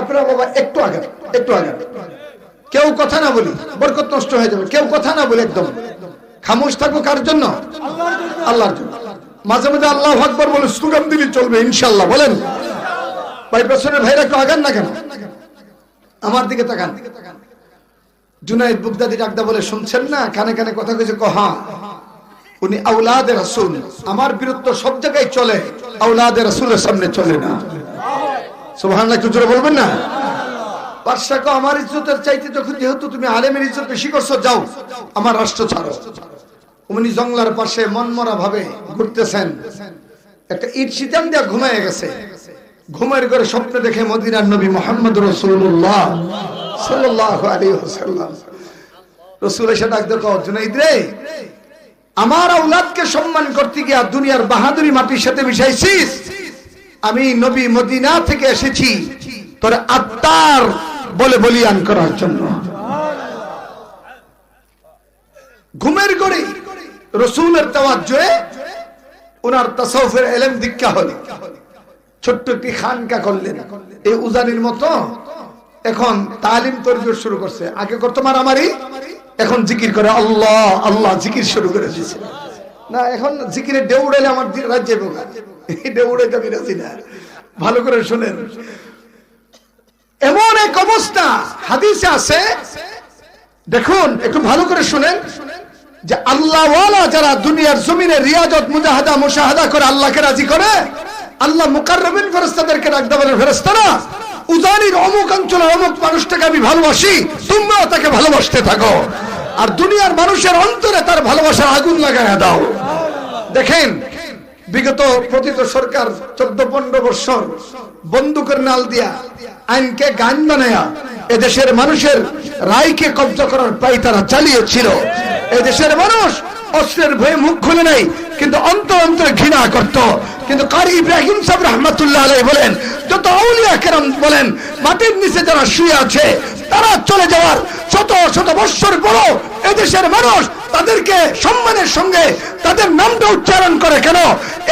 আপনারা বাবা একটু আগে, একটু আগে। কেউ কথা না বলি, বরকত নষ্ট হয়ে যাবে। কেউ কথা না বলি, একদম খামোশ থাকবো। কার জন্য? আল্লাহর জন্য। মাঝে মাঝে আল্লাহু আকবার বলে স্লোগান দিলে চলবে ইনশাআল্লাহ। বলেন ভাই, পেছনের ভাইরা একটু আগান না কেন? আমার দিকে তাকান। জুনায়েদ বাগদাদী ডাকদা বলে, শুনছেন না কানে কানে কথা কইছে? কহা উনি আওলাদে রাসূল, আমার বিরুদ্ধে সব জায়গায় চলে, আওলাদে রাসূলের সামনে চলে না। সুবহানাল্লাহ, একটু জোরে বলবেন না? বাদশা কো, আমার ইজ্জতের চাইতে যখন যেহেতু তুমি আলেমের ইজ্জত বেশি করছো, যাও আমার রাষ্ট্র ছাড়ো। উনি জঙ্গলার পাশে মনমরা ভাবে ঘুরতেছেন, একটা ইট শীতান দিয়া ঘুমায় গেছে। ঘুমের ঘরে স্বপ্ন দেখে মদিনার নবী মুহাম্মদ রাসূলুল্লাহ সাল্লাল্লাহু আলাইহি ওয়াসাল্লাম। রাসূল এসে ডাক দেখো, জুনাইদ রে, আমার আওলাদকে সম্মান করতে গিয়া দুনিয়ার বাহাদুরি মাটির সাথে মিশাইছিস। আমি নবী মদিনা থেকে এসেছি তোর আত্মার বলে বলিয়ান করার জন্য। ঘুমের ঘরে রাসূলের তাওয়াজ্জুহে ওনার তাসাউফের ইলম দীক্ষা হল। ছোট্ট একটি খানকা করলেন, এই উজানির মতো। এখন তালিম তরবিয়ত শুরু করছে। আগে করতো মারামারি, এখন জিকির করে আল্লাহ আল্লাহ, জিকির শুরু করে দিয়েছে। না, এখন জিকিরে ডেউড়াইলে আমার রাজ্যে বোকা, ডেউড়াইতে আমি রাজি না। ভালো করে শুনেন, এমন এক অবস্থা হাদিসে আছে, দেখুন একটু ভালো করে শুনেন, যে আল্লাহ ওয়ালা যারা দুনিয়ার জমিনে রিয়াজত মুজাহাদা মুশাহাদা করে আল্লাহকে রাজি করে, আল্লাহ মুকাররবিন ফেরেশতাদেরকে ডাকতে বলেন, ফেরেশতারা উজানির অমুক অঞ্চলের অমুক মানুষটাকে আমি ভালোবাসি, তোমরাও তাকে ভালোবাসতে থাকো, আর দুনিয়ার মানুষের অন্তরে তার ভালোবাসার আগুন লাগাইয়া দাও। দেখেন, বিগত পতিত সরকার 14-15 বছর বন্দুকের নাল দিয়া আইনকে গান বানায়া এদেশের মানুষের রায়কে কব্জা করার পাই তারা চালিয়েছিল। এদেশের মানুষ অস্ত্রের ভয়ে মুখ খুলে নাই, কিন্তু অন্তর অন্তরে ঘৃণা করত। কিন্তু কারি ইব্রাহিম সাহেব রহমাতুল্লাহ আলাইহি বলেন, যত আউলিয়া কেরাম বলেন, মাটির নিচে যারা শুয়ে আছে তারা চলে যাওয়ার শত শত বছর পরও এদেশের মানুষ তাদেরকে সম্মানের সঙ্গে তাদের নামটা উচ্চারণ করে। কেন?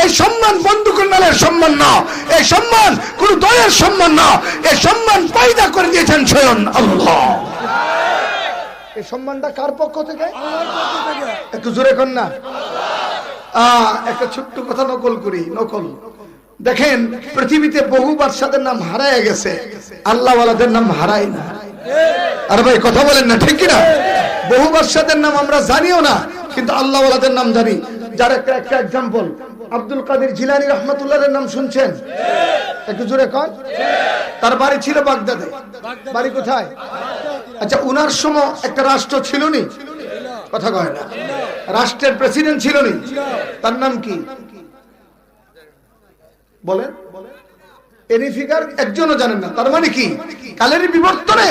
এই সম্মান বন্দুকের নালের সম্মান না, এই সম্মান কোন দলের সম্মান না, এই সম্মান পয়দা করে দিয়েছেন স্বয়ং আল্লাহ। এই সম্মানটা কার পক্ষ থেকে? একটু জোরে কর না। একটা ছোট্ট কথা নকল করি, নকল। দেখেন, পৃথিবীতে বহু বাদশাদের নাম হারায় গেছে, আল্লাহ ওয়ালাদের নাম হারায় না। আর ভাই কথা বলেন না, ঠিক কিনা? বহু বাদশাদের নাম আমরা জানিও না, কিন্তু আল্লাহ ওয়ালাদের নাম জানি। যার একটা এক্সাম্পল, আব্দুল কাদের জিলানী রহমাতুল্লাহর নাম শুনছেন? একটু জোরে কর। তার বাড়ি ছিল বাগদাদে। বাড়ি কোথায়? আচ্ছা, উনার সময় একটা রাষ্ট্র ছিল নি? কথা কয় না। রাষ্ট্রের প্রেসিডেন্ট ছিল নি? তার নাম কি বলেন? এনি ফিগার একজনও জানেন না। তার মানে কি? কালের বিবর্তনে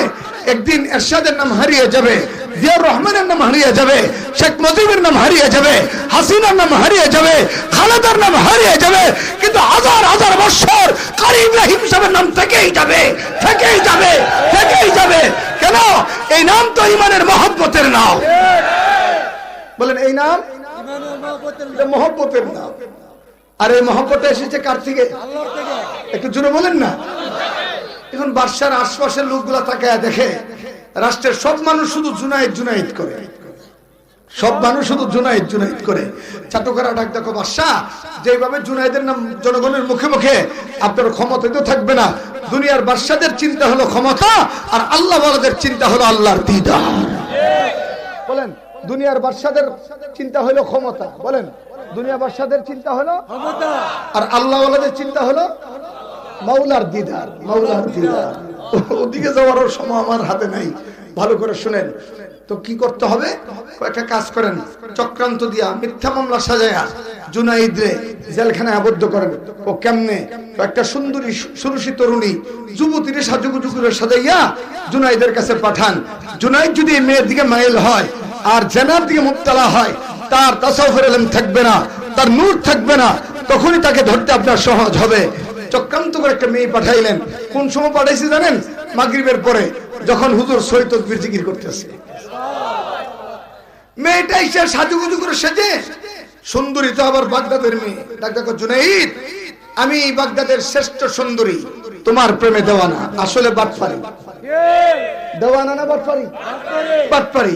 একদিন এরশাদের নাম হারিয়ে যাবে, জিয়াউর রহমানের নাম হারিয়ে যাবে, শেখ মুজিবের নাম হারিয়ে যাবে, হাসিনার নাম হারিয়ে যাবে, খালেদার নাম হারিয়ে যাবে, কিন্তু হাজার হাজার বছর কারি ইব্রাহিম সাহেবের নাম থেকেই যাবে, থেকেই যাবে, থেকেই যাবে। কেন? এই নাম তো ইমানের মহব্বতের নাম। বলেন, এই নাম মহব্বতের নাম। আর এই মহব্বত এসেছে কার থেকে? একটু জোরে বলেন না। এখন বাদশার আশপাশের লোকগুলা তাকায় দেখে রাষ্ট্রের সব মানুষ শুধু জুনায়েদ জুনায়েদ করে, সব মানুষ শুধু জুনায়েদ জুনায়েদ করে। চাটুকারা ডাক দেখো, বাদশাহ যেভাবে জুনায়েদের নাম জনগণের মুখে মুখে, আপনার ক্ষমতা তো থাকবে না। দুনিয়ার বাদশাদের চিন্তা হলো ক্ষমতা, আর আল্লাহ ওয়ালাদের চিন্তা হলো আল্লাহর দিদার। বলেন, দুনিয়ার বাদশাদের চিন্তা হলো ক্ষমতা। বলেন, দুনিয়া বাদশাদের চিন্তা হলো ক্ষমতা, আর আল্লাহ ওয়ালাদের চিন্তা হলো মাওলার দিদার, মাওলার দিদার। ওদিকে যাওয়ার সময় আমার হাতে নাই। ভালো করে শুনেন তো, কি করতে হবে? একটা কাজ করেন, চক্রান্ত দিয়া মিথ্যা মামলা সাজায়া জুনাইদরে জেলখানায় আবদ্ধ করেন। ও কেমনে? একটা সুন্দরী সুরুষী তরুণী যুবতীরে সাজুগুজু করে সাজাইয়া জুনাইদের কাছে পাঠান। জুনাইদ যদি মেয়ের দিকে মাইল হয় আর জেনার দিকে মুবতালা হয়, তার তাসাউফের ইলম থাকবে না, তার নূর থাকবে না, তখনই তাকে ধরতে আপনার সহজ হবে। চক্রান্ত করে একটা মেয়ে পাঠাইলেন। কোন সময় পাঠাইছে জানেন? মাগরিবের পরে, যখন হুজুর সহি তাকবীর জিকির করতেছে। মেয়েটা এসে সাজুগুজু করে সেজে, সুন্দরী তো আবার বাগদাদের মেয়ে। ডাক্তার জুনাইদ, আমি বাগদাদের শ্রেষ্ঠ সুন্দরী, তোমার প্রেমে দেওয়ানা। আসলে বাটপারি, দেওয়ানা না বাটপারি? বাটপারি।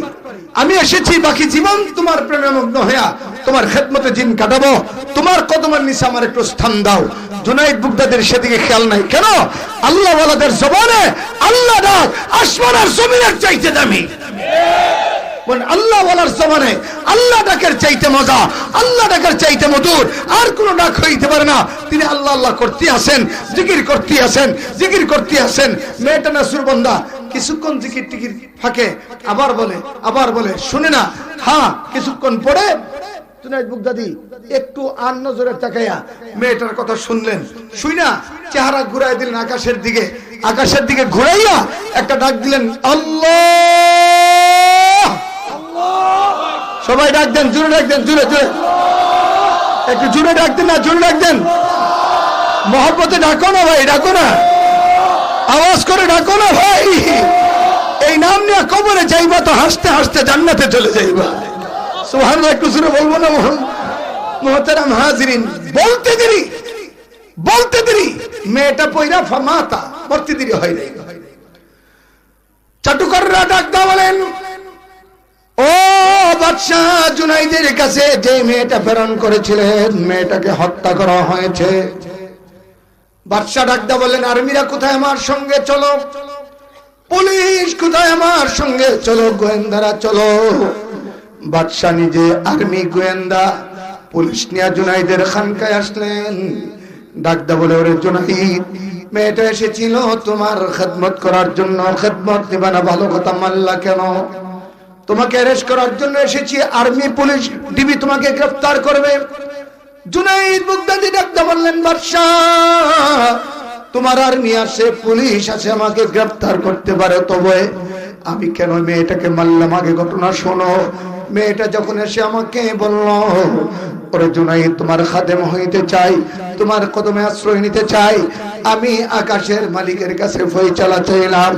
আমি এসেছি বাকি জীবন তোমার প্রেমে মগ্ন হইয়া তোমার খেদমতে দিন কাটাবো। তোমার কদমের নিচে আমার একটু স্থান দাও। জুনাইদ বাগদাদের সেদিকে খেয়াল নাই। কেন? আল্লাহ ওয়ালাদের জবানে আল্লাহ ডাক আসমান আর জমিনের চাইতে দামি। আল্লাহ ওয়ালার জবানে আল্লাহ ডাকের চাইতে মজা, আল্লাহ ডাকের চাইতে মধুর আর কোন ডাক হইতে পারে না। তিনি আল্লাহ আল্লাহ করতে আসেন, জিকির করতে আসেন, জিকির করতে আসেন। মেয়েটা নাসুর বান্দা, কিছুক্ষণ জিকির টিকির ফাঁকে আবার বলে শুনে না। হ্যাঁ, কিছুক্ষণ পরে জুনাইদ বাগদাদি একটু আর নজরে তাকাইয়া মেয়েটার কথা শুনলেন। শুইনা চেহারা ঘুরাই দিলেন আকাশের দিকে ঘুরাইয়া একটা ডাক দিলেন, আল্লাহ। সবাই ডাক দেন, জোরে ডাক দেন, জোরে জোরে, একটু জোরে ডাক দেন না, জোরে ডাক দেন। মহব্বতে ডাকো না ভাই, ডাকো না, আওয়াজ করে ডাকো না ভাই। এই নাম নিয়ে কবরে যাইবা তো হাসতে হাসতে জান্নাতে চলে যাইবা। সুবহানাল্লাহ, একটু জোরে বলবো না? মুহতারাম হাজিরিন, বলতে দেরি মেয়েটা পয়রা ফামাতা, মরতে দেরি হয় নাই। চাটুকাররা ডাক দা বলেন, ও বাদশাহ, জুনাইদের কাছে যে মেয়েটা প্রেরণ করেছিলেন মেয়েটাকে হত্যা করা হয়েছে। বাদশাহ ডাকদা বলেন, আর্মিরা কোথায়? আমার সঙ্গে চলো। পুলিশ কোথায়? আমার সঙ্গে চলো। গোয়েন্দারা চলো। বাদশাহ নিজে আর্মি, গোয়েন্দা, পুলিশ নিয়ে জুনাইদের খানকায় আসলেন। ডাকদা বলে, ওরে জুনাইদ, মেয়েটা এসেছিল তোমার খেদমত করার জন্য। খেদমত দিবা না, ভালো কথা, মাল্লা কেন? তোমাকে অ্যারেস্ট করার জন্য এসেছি। আর্মি, পুলিশ, ডিবি তোমাকে গ্রেফতার করবে। জুনাইদ বাগদাদি ডাকদা বললেন, বাদশাহ, তোমার আর্মি আছে, পুলিশ আছে, আমাকে গ্রেফতার করতে পারে, তবে আমি কেন মেয়েটাকে মারলাম? আগে ঘটনা শোনো। মেয়েটা যখন এসে আমাকে বলল, ওরে জুনাইদ, তোমার খাদেম হইতে চাই, তোমার কদমে আশ্রয় নিতে চাই, আমি আকাশের মালিকের কাছে ফয়সালা চাইলাম।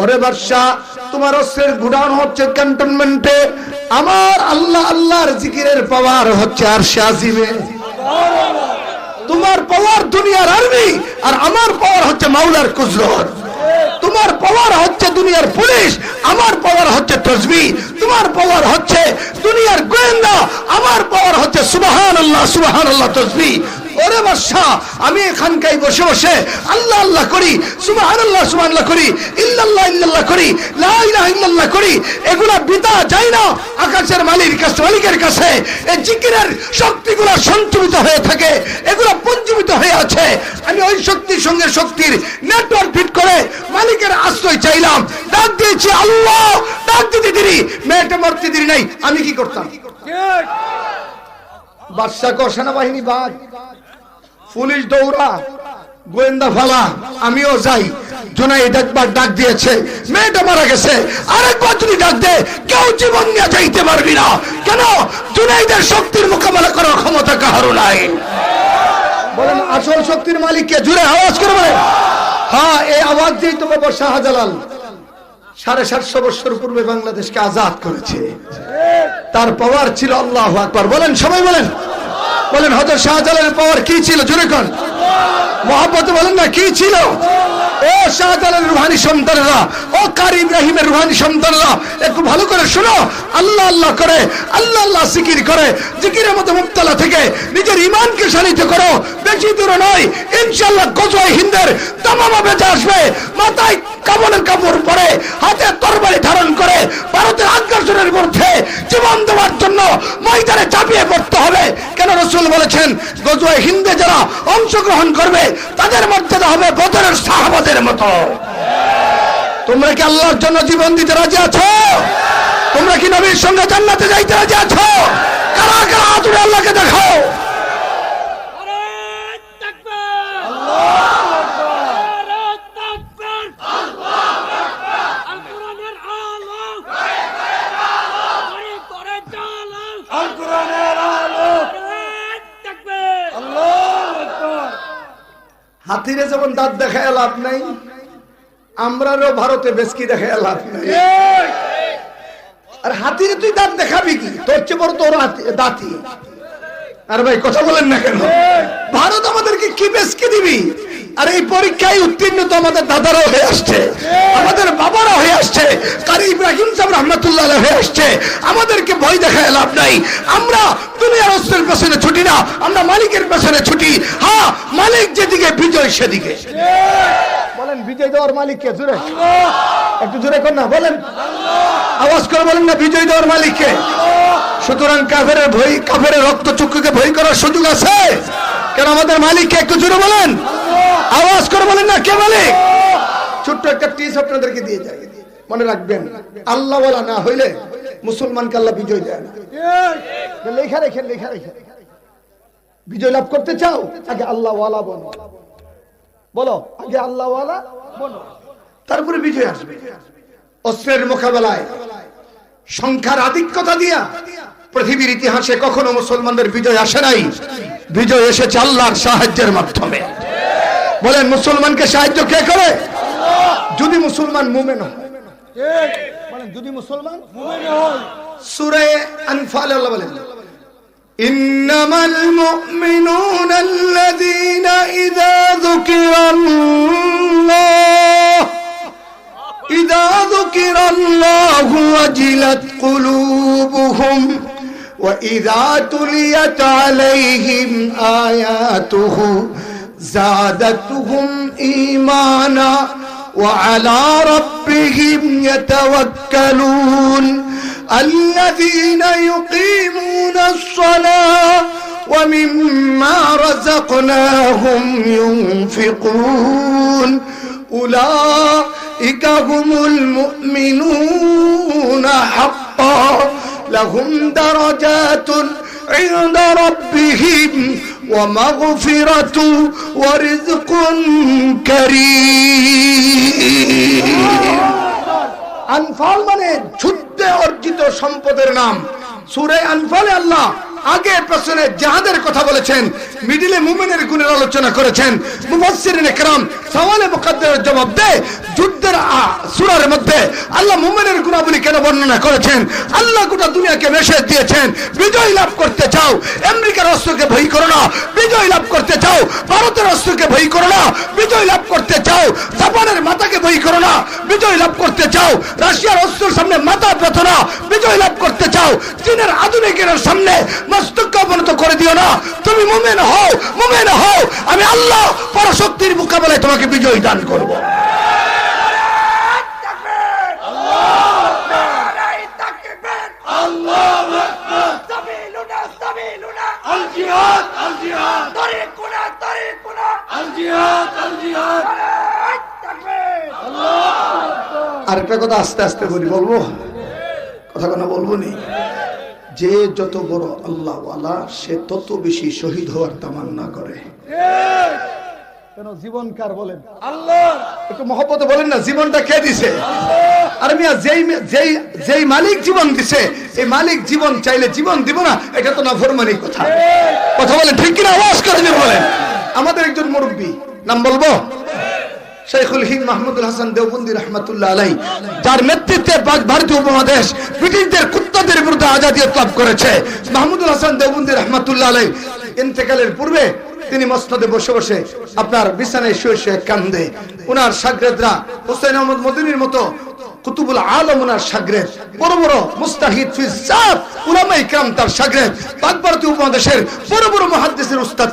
ওরে বাদশাহ, তোমার অস্ত্রের গুডাউন হচ্ছে ক্যান্টনমেন্টে, আমার আল্লাহ আল্লাহর জিকিরের পাওয়ার হচ্ছে আরশে আজিমে। তোমার পাওয়ার দুনিয়ার আর্মি আর আমার পাওয়ার হচ্ছে মাওলার কুদরত। তোমার পাওয়ার হচ্ছে দুনিয়ার পুলিশ, আমার পাওয়ার হচ্ছে তাসবিহ। তোমার পাওয়ার হচ্ছে দুনিয়ার গোয়েন্দা, আমার পাওয়ার হচ্ছে সুবহানাল্লাহ সুবহানাল্লাহ তাসবিহ। ওরে বাদশাহ, আমি এখানকাই বসে বসে আল্লাহ আল্লাহ করি, সুবহানাল্লাহ সুবহানাল্লাহ করি, ইল্লাল্লাহ ইল্লাল্লাহ করি, লা ইলাহা ইল্লাল্লাহ করি। এগুলা বিদা যায় না আকাশের মালিকের কাছে। এই জিকিরের শক্তিগুলো সঞ্চিত হয়ে থাকে, এগুলো পঞ্জীবিত হয়ে আছে। আমি ওই শক্তির সঙ্গে শক্তির নেটওয়ার্ক ফিট করে মালিকের আশ্রয় চাইলাম, ডাক দিয়েছি আল্লাহ। ডাক দিতে দেরি, মেয়েটা মরতে দেরি নাই। আমি কি করতাম? বাদশাহ কো সেনাবাহিনী বাদ, পুলিশ দৌড়া, গোয়েন্দা ফালা, আমিও যাই। জুনাইদ একবার ডাক দিয়েছে, মেয়েটা মারা গেছে, আরেকবার যদি ডাক দে, কেউ জীবন নিয়ে যাইতে পারবি না। কেন? জুনাইদের শক্তির মোকাবেলা করার ক্ষমতা কারো নাই। বলেন, আসল শক্তির মালিক কে? জুড়ে আওয়াজ করে বলেন। হ্যাঁ, এই আওয়াজ দিয়েই তো বাবা শাহজালাল 750 বছর পূর্বে বাংলাদেশকে আজাদ করেছে। তার পাওয়ার ছিল আল্লাহু আকবার। বলেন, সবাই বলেন, বলেন, হযরত শাহজালালের পাওয়ার কি ছিল? জোরে কোন মহব্বতে বলেন না, কি ছিল? ও শাহজালালের রুহানি সন্তানেরা, ও কারি ইব্রাহিমের রুহানি সন্তানেরা, একটু ভালো করে শোনো। আল্লাহ আল্লাহ করে, আল্লাহ আল্লাহ জিকির করে, জিকিরের মধ্যে মুবতালা থেকে নিজের ঈমানকে শানিত করো। বেশি দূরে নয়, ইনশাআল্লাহ গজওয়ে হিন্দের তামামা বেজে আসবে। মাথায় কাফনের কাপড় পরে, হাতে তরবারি ধারণ করে ভারতের আগ্রাসনের বিরুদ্ধে জীবন দেওয়ার জন্য ময়দানে চাপিয়ে পড়তে হবে। কেন? রাসূল বলেছেন, গজওয়ে হিন্দে যারা অংশগ্রহণ করবে তাদের মর্যাদা হবে বদরের সাহাবাদের মতো। তোমরা কি আল্লাহর জন্য জীবন দিতে রাজি আছো? তোমরা কি নবীর সঙ্গে জান্নাতে যাইতে রাজি আছো? কারা কারা হাত তুলে আল্লাহকে দেখাও। হাতিরে যেমন দাঁত দেখায় লাভ নাই, আমরারও ভারতে বেশকি দেখায় লাভ নাই। আর হাতিরে তুই দাঁত দেখাবি কি? তোর চেয়ে বড় তোর দাঁতি। আর ভাই কথা বলেন না কেন? ভারত আমাদেরকে কি বেশকি দিবি? আর এই পরীক্ষায় উত্তীর্ণ তো আমাদের দাদারাও হয়ে আসছে, আমাদের বাবারা হয়ে আসছে, কারি ইব্রাহিম সাহেব রহমতুল্লাহ হয়ে আসছে। আমাদেরকে ভয় দেখায় লাভ নাই। আমরা দুনিয়ার অস্ত্রের পেছনে ছুটি না, আমরা মালিকের পেছনে ছুটি। হ্যাঁ, মালিক যেদিকে বিজয় সেদিকে। বলেন বিজয় দেওয়ার মালিককে? জোরে একটু জোরে কর না, বলেন আওয়াজ করে বলেন না, বিজয় দেওয়ার মালিককে। সুতরাং কাফেরের ভয়, কাফেরের রক্ত চক্ষুকে ভয় করার সুযোগ আছে কেন? আমাদের মালিককে একটু জোরে বলেন, আওয়াজ করে বলেন না, কে মালিক? ছোট্ট একটা টিপস আপনাদেরকে দিয়ে যায়, মনে রাখবেন, আল্লাহ ওয়ালা না হইলে মুসলমানকে আল্লাহ বিজয় দেয় না। লেখা রেখেন, লেখা রেখেন। বিজয় লাভ করতে চাও, আগে আল্লাহ ওয়ালা বলো, বলো আগে আল্লাহ ওয়ালা বলো, তারপরে বিজয় আসবে। অস্ত্রের মোকাবেলায় সংখ্যার আধিক্যতা দিয়া পৃথিবীর ইতিহাসে কখনো মুসলমানদের বিজয় আসে নাই। বিজয় এসেছে আল্লাহর সাহায্যের মাধ্যমে। বলেন মুসলমানকে সাহায্য কে করে? যদি মুসলমান মুমিন হয়। বলেন যদি মুসলমান মুমিন হয়। সূরা আনফাল আল্লাহ বলেন, ইন্নামাল মুমিনুনা আল্লাযীনা ইযা যুকিরাল্লাহু ওয়াজিলাত কুলুবুহুম وإذا تليت عليهم آياته زادتهم إيمانا وعلى ربهم يتوكلون الذين يقيمون الصلاة ومما رزقناهم ينفقون أولئك هم المؤمنون حقا لهم درجات عند ربهم ومغفرة ورزق كريم। আনফাল মানে যুদ্ধে অর্জিত সম্পদের নাম। সূরা আনফালে আল্লাহ আগে পেছনে জিহাদের কথা বলেছেন, মিডিলে মুমিনের গুণের আলোচনা করেছেন। মুফাসসিরিন ইকরাম সওয়ালে মুকদ্দারের জবাব দেয়, যুদ্ধের সূরার মধ্যে আল্লাহ মুমিনের গুণাবলী কেন বর্ণনা করেছেন? আল্লাহ গোটা দুনিয়াকে মেসেজ দিয়েছেন, বিজয় লাভ করতে চাও আমেরিকার অস্ত্রকে ভয় করো না, বিজয় লাভ করতে চাও ভারতের অস্ত্রকে ভয় করো না, বিজয় লাভ করতে চাও জাপানের মাথাকে ভয় করো না, বিজয় লাভ করতে চাও রাশিয়ার অস্ত্রের সামনে মাথা পেতো না, বিজয় লাভ করতে চাও চীনের আধুনিকের সামনে মস্তক অবনত করে দিও না। তুমি মুমিন হও, মুমিন হও, আমি আল্লাহ পরাশক্তির মোকাবেলায় তোমাকে বিজয় দান করব। আরেকটা কথা আস্তে আস্তে বলি, বলবো কথা কেন বলবো নি? যে যত বড় আল্লাহ ওয়ালা সে তত বেশি শহীদ হওয়ার তামান্না করে। কেন? জীবন কার বলেন? আল্লাহ। একটু মহব্বতে বলেন না, জীবনটা কে দিছে? আর মিয়া যেই মালিক জীবন দিছে, এই মালিক জীবন চাইলে জীবন দিব না? এটা তো নাফরমানির কথা। কথা বলেন ঠিক কিনা? আওয়াজ করে বলেন। আমাদের একজন মুরব্বী, নাম বলবো, শেখুল হিন্দ মাহমুদুল হাসান দেওবন্দি রহমতুল্লাহ আলাই, যার নেতৃত্বে ভারতীয় উপমহাদেশ ব্রিটিশদের কুত্তাদের বিরুদ্ধে আজাদিয়ত লাভ করেছে। মাহমুদুল হাসান দেওবন্দি রহমতুল্লাহ আলাই ইন্তেকালের পূর্বে তিনি মসনদে বসে বসে আপনার বিছানায় শুয়ে শুয়ে কান্দে। ওনার শাগরেদরা হুসাইন আহমদ মদিনীর মতো কুতুবুল আলম ওনার শাগরেদ, বড় বড় মুস্তাহিদ ফিজাত উলামায়ে কিরাম তার শাগরেদ, পাক ভারতীয় উপমহাদেশের বড় বড় মুহাদ্দিসের উস্তাদ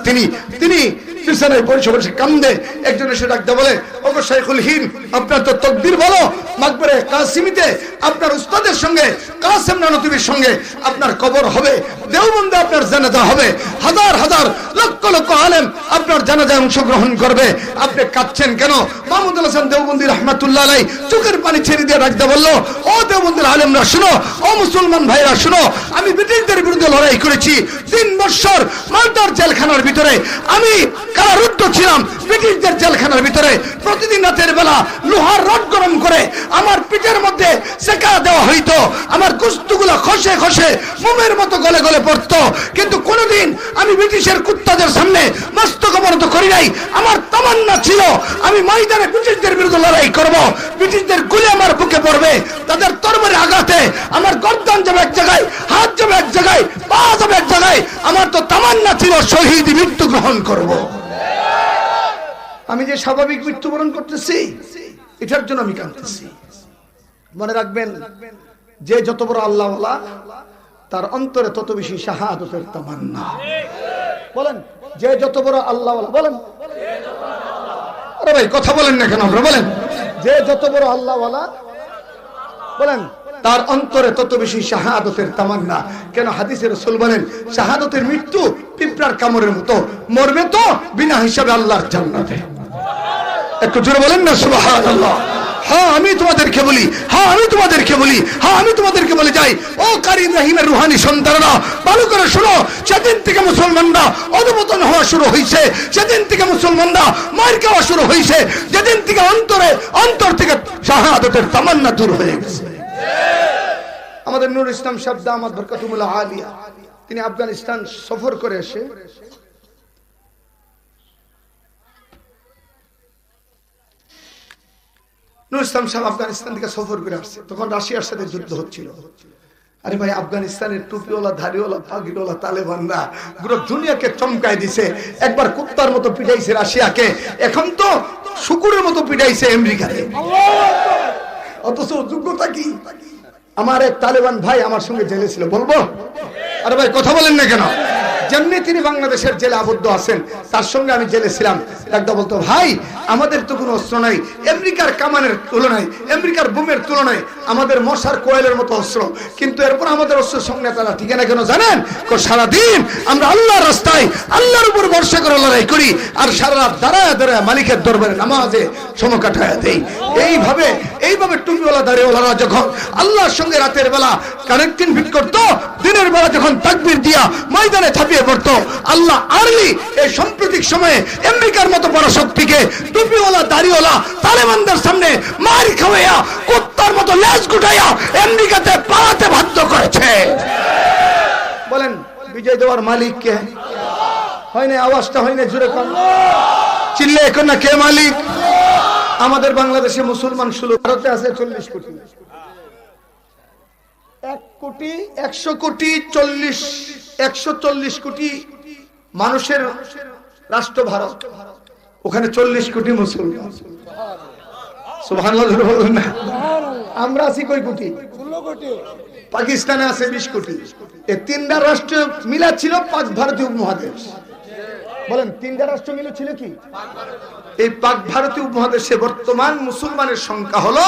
তিনি বিছানায় বসে বসে কান্দে। একজন এসে ডাকতে বলে, ওগো শাইখুল হিন্দ, আপনার তো তাকবীর বলো, মাকবরে কাসিমিতে আপনার উস্তাদের সঙ্গে কাসেম নানতুবির সঙ্গে আপনার কবর হবে, দেওবন্দে আপনার জানাজা হবে, হাজার হাজার লক্ষ লক্ষ আলেম আপনার জানাজায় অংশগ্রহণ করবে, আপনি কাঁদছেন কেন? মাহমুদুল হাসান দেওবন্দি রহমাতুল্লাহ আলাইহি চোখের পানি ছেড়ে দিয়ে ডাকতে বলল, ও দেওবন্দির আলেমরা শুনো, ও মুসলমান ভাইরা শুনো, আমি ব্রিটিশদের বিরুদ্ধে লড়াই করেছি, 3 বছর মালটার জেলখানার ভিতরে আমি কারারুদ্ধ ছিলাম, ব্রিটিশদের জেলখানার ভিতরে। প্রতিদিন রাতের বেলা লোহার রড গরম করে আমার পিঠের মধ্যে সেকা দেওয়া হইতো, আমার কুস্তুগুলো খসে খসে মোমের মতো গলে গলে পড়তো। কিন্তু কোনোদিন আমি ব্রিটিশের কুত্তাদের সামনে মস্তক অবনত করি নাই। আমার তামান্না ছিল আমি ময়দানে ব্রিটিশদের বিরুদ্ধে লড়াই করব, ব্রিটিশদের গুলি আমার বুকে পড়বে, তাদের তরবারি আঘাতে আমার গর্দান যাবে এক জায়গায়, হাত যাবে এক জায়গায়, পা যাবে এক জায়গায়। আমার তো তামান্না ছিল শহীদ মৃত্যু গ্রহণ করব। আমি যে স্বাভাবিক মৃত্যুবরণ করতেছি এটার জন্য আমি কাঁদতেছি। মনে রাখবেন, যে যত বড় আল্লাহওয়ালা তার অন্তরে তত বেশি শাহাদাতের তামান্না। বলেন, যে যত বড় আল্লাহওয়ালা, বলেন, আরে ভাই কথা বলেন না কেন? আপনারা বলেন, যে যত বড় আল্লাহওয়ালা, বলেন, তার অন্তরে তত বেশি শাহাদাতের তামান্না। কেন? হাদিসে রাসূল বলেন, শাহাদাতের মৃত্যু পিঁপড়ার কামড়ের মতো, মরবে তো বিনা হিসাবে আল্লাহর জান্নাতে। একটু জোরে বলেন না সুবহানাল্লাহ। হ্যাঁ আমি তোমাদেরকে বলি, হ্যাঁ আমি তোমাদেরকে বলি, হ্যাঁ আমি তোমাদেরকে বলে যাই, ও কারি ইব্রাহিমের রুহানি সন্তানরা, ভালো করে শোনো। সেদিন থেকে মুসলমানরা অধঃপতন হওয়া শুরু হয়েছে, সেদিন থেকে মুসলমানরা মার খাওয়া শুরু হয়েছে, যেদিন থেকে অন্তর থেকে শাহাদাতের তামান্না দূর হয়ে গেছে। আমাদের নূর ইসলাম সাহেব দামাত বরকাতুহুল আলিয়া, তিনি আফগানিস্তান সফর করে এসে নূর ইসলাম সাহেব আফগানিস্তান থেকে সফর করে আসছে, তখন রাশিয়ার সাথে যুদ্ধ হচ্ছিল। আরে ভাই, আফগানিস্তানের টুপিওয়ালা, ধারিওয়ালা, পাগড়িওয়ালা তালেবানরা পুরো দুনিয়াকে চমকায় দিছে। একবার কুত্তার মতো পিটাইছে রাশিয়াকে, এখন তো শুকুরের মতো পিটাইছে আমেরিকাকে। অথচ যোগ্যতা কি? আমার এক তালেবান ভাই আমার সঙ্গে জেলে ছিল, বলবো? আরে ভাই কথা বলেন না কেন? যেমনি তিনি বাংলাদেশের জেলে আবদ্ধ আছেন, তার সঙ্গে আমি জেলে ছিলাম। একটা বলতো, ভাই আমাদের তো কোনো অস্ত্র নাই, আমেরিকার কামানের তুলনায়, আমেরিকার বুমের তুলনায় আমাদের মশার কোয়েলের মতো অস্ত্র, কিন্তু এরপর আমাদের অস্ত্রের সঙ্গে তারা ঠিক না কেন জানেন? সারাদিন আমরা আল্লাহর রাস্তায় আল্লাহর উপর ভরসা করে লড়াই করি, আর সারা রাত দাঁড়ায় দাঁড়ায় মালিকের দরবারে নামাজে সময় কাটায় দেই। এইভাবে টুপিওয়ালা দাড়িওয়ালারা যখন আল্লাহর সঙ্গে রাতের বেলা কানেক্টিং ফিট করতো, দিনের বেলা যখন তাকবীর দিয়া ময়দানে ঝাঁপিয়ে পড়তো, আল্লাহ আরলি এই সাম্প্রতিক সময়ে আমেরিকার মতো বড় শক্তিকে টুপিওয়ালা দাড়িওয়ালা তালেবানদের সামনে মার খাওয়াইয়া কুত্তার মতো লেজ গুটাইয়া আমেরিকাতে পালাতে বাধ্য করেছে। বলেন, বিজয় দেওয়ার মালিক কে? হয় না? আওয়াজটা হয় না? জোরে কোন চিল্লে এখন না, কে মালিক? আমাদের বাংলাদেশে মুসলমান শুধু, ভারতে আছে 40 কোটি, 140 কোটি মানুষের রাষ্ট্র ভারত, ওখানে 40 কোটি মুসলমান। সুবহানাল্লাহ বলুন না। আমরা আছি কয় কোটি? 16 কোটি। পাকিস্তানে আছে 20 কোটি। এই তিনটা রাষ্ট্র মিলা ছিল পাক ভারতীয় উপমহাদেশ। বলেন, তিনটা রাষ্ট্র মিলে ছিল কি? এই পাক ভারতীয় উপমহাদেশে বর্তমান মুসলমানের সংখ্যা হলো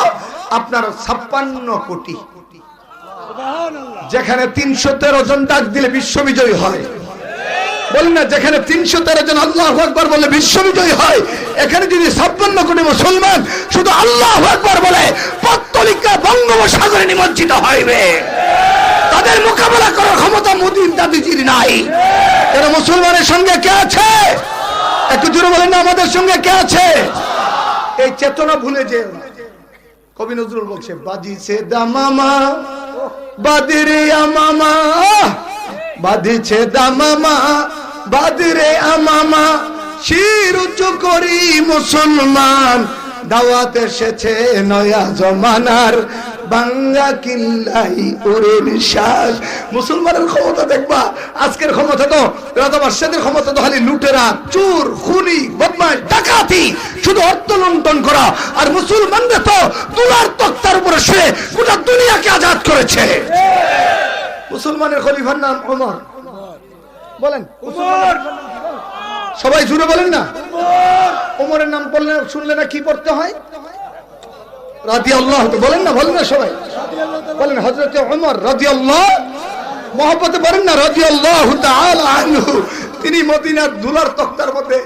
আপনার 56 কোটি। যেখানে 313 জন ডাক দিলে বিশ্ববিজয়ী হয়, বলেন না, যেখানে 313 জন আল্লাহু আকবার বলে বিশ্ববিজয়ী হয়, এখানে যদি 56 কোটি মুসলমান শুধু আল্লাহু আকবার বলে পত্তলিকা বঙ্গোপসাগরে নিমজ্জিত হইবে, তাদের মোকাবেলা করার ক্ষমতা মোদির দাদিজির নাই। এরা মুসলমানের সঙ্গে কে আছে? একটু জোরে বলেন না, আমাদের সঙ্গে কে আছে? এই চেতনা ভুলে যেও না। কবি নজরুল বলছে, বাজিছে দামামা বাদিরে আমামা, বাদিছে দামামা বাদিরে আমামা, শির উঁচু করি মুসলমান, দাওয়াত এসেছে নয়া জমানার, বাংলা কিল্লাই উড়ে নিঃশ্বাস। মুসলমানের ক্ষমতা দেখবা, আজকের ক্ষমতা তো রাজাবাদশাদের ক্ষমতা তো খালি লুটেরা, চোর, খুনি, বদমাশ, ডাকাতি, শুধু অর্থ লুণ্ঠন করা। আর মুসলমানরা তো তুলার তক্তার উপরে শুয়ে গোটা দুনিয়াকে আজাদ করেছে। মুসলমানের খলিফার নাম ওমর। বলেন ওমর, সবাই জুড়ে বলেন না। ওমরের নাম বললে শুনলে না কি পড়তে হয়? রাদিয়াল্লাহু, বলেন না, বলেন না সবাই, বলেন হযরত ওমর রাদিয়াল্লাহু, মহব্বতে বলেন না রাদিয়াল্লাহু তাআলা আনহু। তিনি মদিনার দুলার তক্তার মধ্যে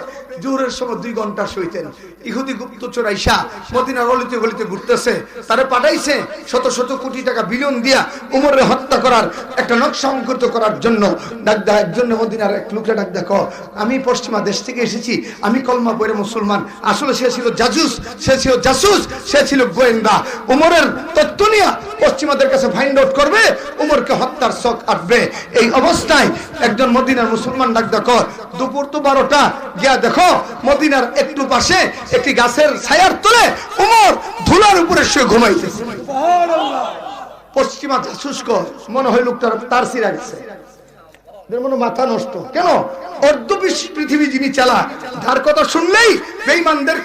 জোহরের সময় 2 ঘন্টা শুইতেন। ইহুদি গুপ্তচর আইসা মদিনার অলিতে গলিতে ঘুরতেছে, তারে পাঠাইছে শত শত কোটি টাকা বিলিয়ন দিয়া উমরের হত্যা করার একটা নকশা অঙ্কিত করার জন্য। ডাক দেয় একজন মদিনার এক লোককে, ডাক দেখো আমি পশ্চিমা দেশ থেকে এসেছি, আমি কলমা পড়ে মুসলমান। আসলে সে ছিল জাজুস, সে ছিল জাসুস, সে ছিল গোয়েন্দা। উমরের তথ্য নিয়ে পশ্চিমাদের কাছে ফাইন্ড আউট করবে, উমরকে হত্যার শখ আসবে। এই অবস্থায় একজন মদিনার মুসলমান ডাক দেখো, দুপুর তো 12টা, গিয়া দেখো মদিনার একটু পাশে একটি গাছের ছায়ার তলে উমর ধুলার উপরে শুয়ে ঘুমাইতেছে। পশ্চিমা জাসুস মনে হয় লোকটার তার সিরা গেছে, মনে মাথা নষ্ট। কেন? অর্ধবিশ্ব পৃথিবী যিনি চালা, তার কথা শুনলেই বেঈমানদের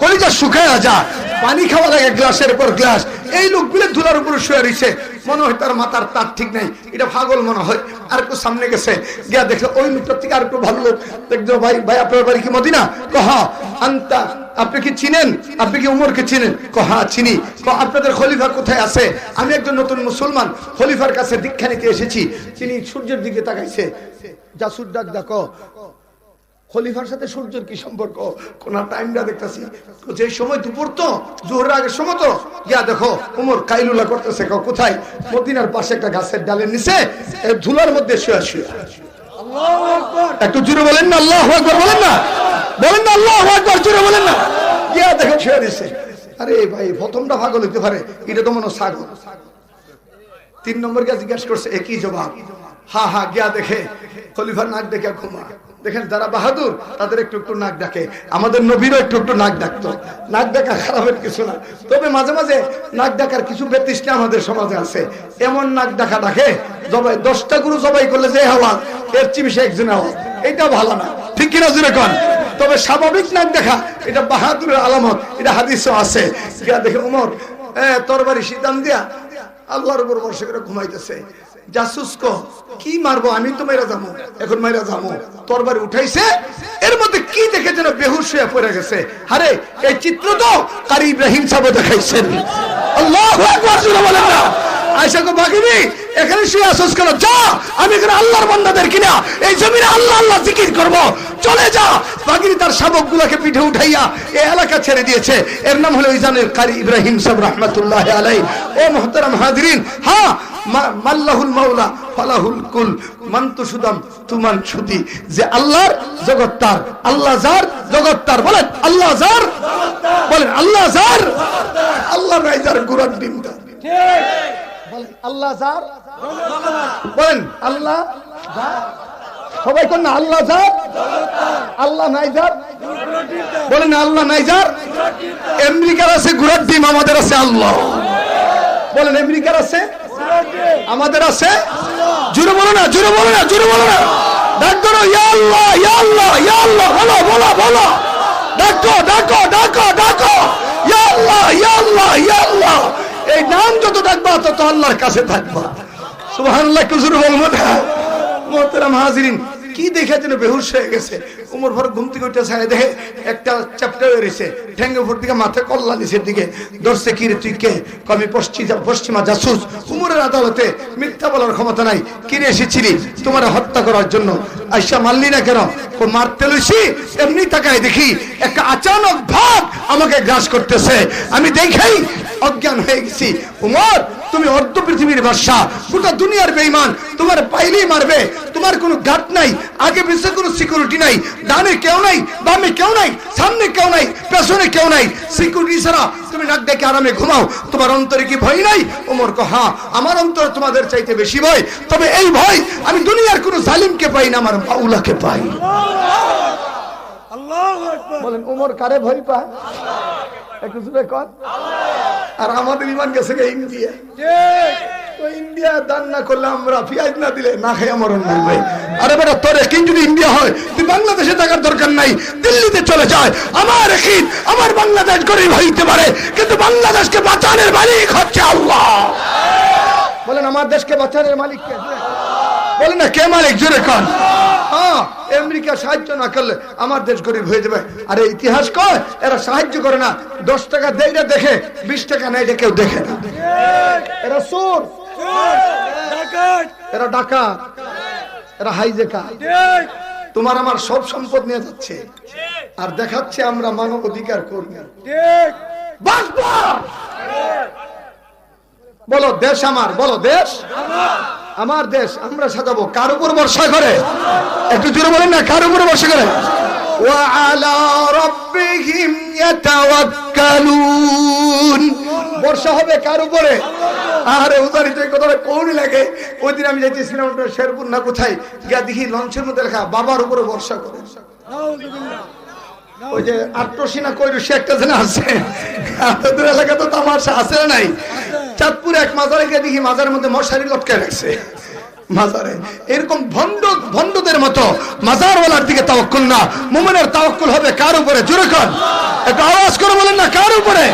কলিজা শুকায় যায়, পানি খাওয়া লাগে গ্লাসের পর গ্লাস। এই লোকগুলো ধুলার উপরে শুয়ে রয়েছে, মনে হয় তার মাথার তার ঠিক নাই, এটা পাগল মনে হয়। আর একটু সামনে গেছে, গিয়া দেখে ওই লোকটার থেকে আর একটু ভালো লোক দেখছো, ভাই ভাই আপনার বাড়ি কি মদিনা? কহা আন্তা, আপনি কি চিনেন? আপনি কি উমরকে চিনেন? কহা চিনি। আপনাদের খলিফা কোথায় আছে? আমি একজন নতুন মুসলমান, খলিফার কাছে দীক্ষা নিতে এসেছি। তিনি সূর্যের দিকে তাকাইছে। জাসুর ডাক দেখো, খলিফার সাথে সূর্যের কি সম্পর্ক? কোন টাইমটা দেখতেছি, যে সময় দুপুর তো, জোহরের আগের সময় তো। গিয়া দেখো উমর কাইলুলা করতেছে। কোথায়? মদিনার পাশে একটা গাছের ডালের নিচে ধুলার মধ্যে শুয়ে শুয়ে। একটু জোরে বলেন না আল্লাহু আকবার, বলেন না, বলেন না আল্লাহু আকবার, জোরে বলেন না। গিয়া দেখো শুয়ে দিছে। আরে ভাই, প্রথমটা পাগল হইতে পারে, এটা তো মনে ছাগল। 3 নম্বর কে জিজ্ঞাসা করছে, একই জবাব। হা হা। গিয়া দেখে খলিফার নাক দেখে ঘুমা। দেখেন যারা বাহাদুর তাদের একটু একটু নাক ডাকে, আমাদের নবীরও একটু একটু নাক ডাকতো। নাক ডাকা খারাপের কিছু না, তবে মাঝে মাঝে নাক ডাকার কিছু ব্যতিষ্ঠা আমাদের সমাজে আছে। এমন নাক ডাকা ডাকে জবাই 10টা গরু জবাই করলে যে আওয়াজ, এর চেয়ে বেশি একজন আওয়াজ, এটা ভালো না, ঠিক কিনা জুড়ে কন? তবে স্বাভাবিক নাক দেখা এটা বাহাদুরের আলামত, এটা হাদিসও আছে। গিয়া দেখে উমর তরবারি সিদ্ধান্ত দিয়া আল্লাহর উপর ভরসা করে ঘুমাইতেছে। জাসুস কি মারবো, আমি তো মাইরা যাবো, এখন মাইরা যাবো। তরবারি উঠাইছে, এর মধ্যে কি দেখে যেন বেহুশ হয়ে পড়ে গেছে। আরে এই চিত্র তো কারি ইব্রাহিম সাহেব দেখাইছেন। আল্লাহু আকবার, জোরে বলেন না। আয়েশা কো বাগিনী এখানে শুয়ে আসস কেন? যা, আমি এখানে আল্লাহর বান্দাদের কিনা এই জমিনে আল্লাহ আল্লাহ জিকির করব, চলে যা। বাগিনী তার শাবকগুলোকে পিঠে উঠাইয়া এই এলাকা ছেড়ে দিয়েছে। এর নাম হলো ইজানের কারি ইব্রাহিম সাহেব রাহমাতুল্লাহি আলাইহি। ও মুহতারাম হাজিরিন, হ্যাঁ, মাল্লাহুল মাওলা ফালাহুল কুল, মানতু সুদাম তুমান ছুতি, যে আল্লাহর জগৎটার, আল্লাহ যার জগৎটার। বলেন আল্লাহ যার, বলেন আল্লাহ যার, আল্লাহ নাই যার গুরার ডিমটা, বলেন আল্লাহ যার, বলেন আল্লাহ যার। সবাই কোন আল্লাহ যার, আল্লাহ নাই যার, বলেন আল্লাহ নাই যার। আমেরিকার আছে গুরার ডিম, আমাদের আছে আল্লাহ। বলেন আমেরিকার আছে, আমাদের আছে। জোরে বলো না, জোরে বলো না, জোরে বলো না। ডাক করো ইয়া আল্লাহ, ইয়া আল্লাহ, ইয়া আল্লাহ, বলো বলো বলো, ডাকো ডাকো ডাকো ডাকো, ইয়া আল্লাহ, ইয়া আল্লাহ, ইয়া আল্লাহ। এই নাম যত ডাকবা তত আল্লাহর কাছে থাকবা। সুবহানাল্লাহ, কি জোরে বলবো না? মুহতারাম হাজিরিন, কি দেখে যেন বেহুশ হয়ে গেছে। উমর ফারুক ঘুম থেকে উঠে ছায় দেখে একটা চ্যাপ্টার হয়েছে, ঠ্যাঙ্গে উপর দিকে, মাথায় কল্লা নিচের দিকে ধরছে। কি রে তুই কে? আমি পশ্চিমা জাসুস। উমরের আদালতে মিথ্যা বলার ক্ষমতা নাই। কিনে এসেছিলি তোমার হত্যা করার জন্য, আইসা মারলি না কেন? মারতে লইছি, এমনি তাকায় দেখি একটা আচানক ভাব আমাকে গ্রাস করতেছে, আমি দেখেই অজ্ঞান হয়ে গেছি। উমর, তুমি অর্ধ পৃথিবীর বাদশা, গোটা দুনিয়ার বেঈমান, তোমার পাইলেই মারবে। তোমার কোনো গার্ড নাই, আগে পিছে কোনো সিকিউরিটি নাই, ডানে কেউ নাই, বামে কেউ নাই, সামনে কেউ নাই, পেছনে কেউ নাই, সিকিউরিটি ছাড়া তুমি নাক ডেকে আরামে ঘুমাও। তোমার অন্তরে কি ভয় নাই? ওমর কো হ্যাঁ, আমার অন্তরে তোমাদের চাইতে বেশি ভয়। তবে এই ভয় আমি দুনিয়ার কোনো জালিমকে পাই না, আমার মাওলাকে পাই। আল্লাহু আকবার। বলেন ওমর কারে ভয় পায়? একটু জোরে কর। আর আমাদের ইমান গেছে ইন্ডিয়া। তো ইন্ডিয়া দান না করলে, আমরা পেঁয়াজ না দিলে না খাই মরণ নাই ভাই। আরে বেটা, তোর একিন যদি ইন্ডিয়া হয়, তুই বাংলাদেশে থাকার দরকার নাই, দিল্লিতে চলে যায়। আমার একিন, আমার বাংলাদেশ গরিব হইতে পারে, কিন্তু বাংলাদেশকে বাঁচানোর মালিক হচ্ছে আল্লাহ। বলেন আমার দেশকে বাঁচানোর মালিক কে? বলেন না, কে মালিক? জোরে কন। হ্যাঁ, আমেরিকা সাহায্য না করলে আমার দেশ গরিব হয়ে যাবে। আরে ইতিহাস কয় এরা সাহায্য করে না, 10 টাকা দেয় না দেখে, 20 টাকা নেয় কেউ দেখে না। এরা চোর, এরা ডাকাত, এরা হাইজেকা। তোমার আমার সব সম্পদ নিয়ে যাচ্ছে আর দেখাচ্ছে আমরা মানব অধিকার কর্মী। বলো দেশ আমার, বলো দেশ আমার, দেশ আমরা সাজাবো কার উপর ভরসা করে? একটু জোরে বলেন না, কার উপর ভরসা করে? ওয়া আলা রাব্বিহিম ইয়াতাওয়াক্কালুন, ভরসা হবে কার উপরে? আরে উদারিত কথাটা কোন লাগে? ওই দিন আমি যাইতেছিলাম শেরপুর না কোথায়, গিয়া দেখি লঞ্চের মধ্যে লেখা বাবার উপরে ভরসা করে। ওই যে আট্রসিনা কৈরসি একটা যেন আছে, আপনাদের এলাকা তো তামাশা আছে না নাই? চাঁদপুরে এক মাজারে গিয়ে দেখি মাজারের মধ্যে মশারি লটকে রাখছে মাজারে। এরকম ভণ্ডদের মতো মাজারওয়ালার দিকে তাওয়াক্কুল না, মুমিনের তাওয়াক্কুল হবে কার উপরে? জোরে কোন, একটু আওয়াজ করে বলেন না, কার উপরে?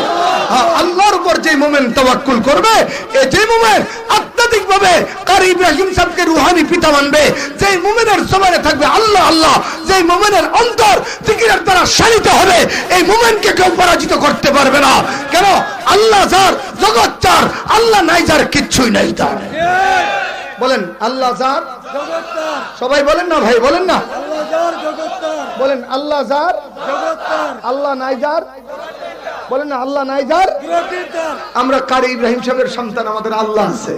আল্লাহর উপর যে মুমিন তাওয়াক্কুল করবে, এই যে মুমিন আত্মাধিক ভাবে কারি ইব্রাহিম সাহেবকে রূহানি পিতা মানবে, যে মুমিনের জবানে থাকবে আল্লাহ আল্লাহ, যে মুমিনের অন্তর জিকিরের দ্বারা শালিত হবে, এই মুমিনকে কেউ পরাজিত করতে পারবে না। কেন? আল্লাহ যার, জগৎ যার, আল্লাহ নাই যার, কিচ্ছুই নাই তার। বলেন আল্লাহ যার, জগৎ তার। সবাই বলেন না ভাই, বলেন না, আল্লাহ যার, জগৎ তার। বলেন আল্লাহ যার, জগৎ তার। আল্লাহ নাই যার, বলেন না আল্লাহ নাই যার, জগৎ তার। আমরা কারি ইব্রাহিম সাহেবের সন্তান, আমাদের আল্লাহ আছে।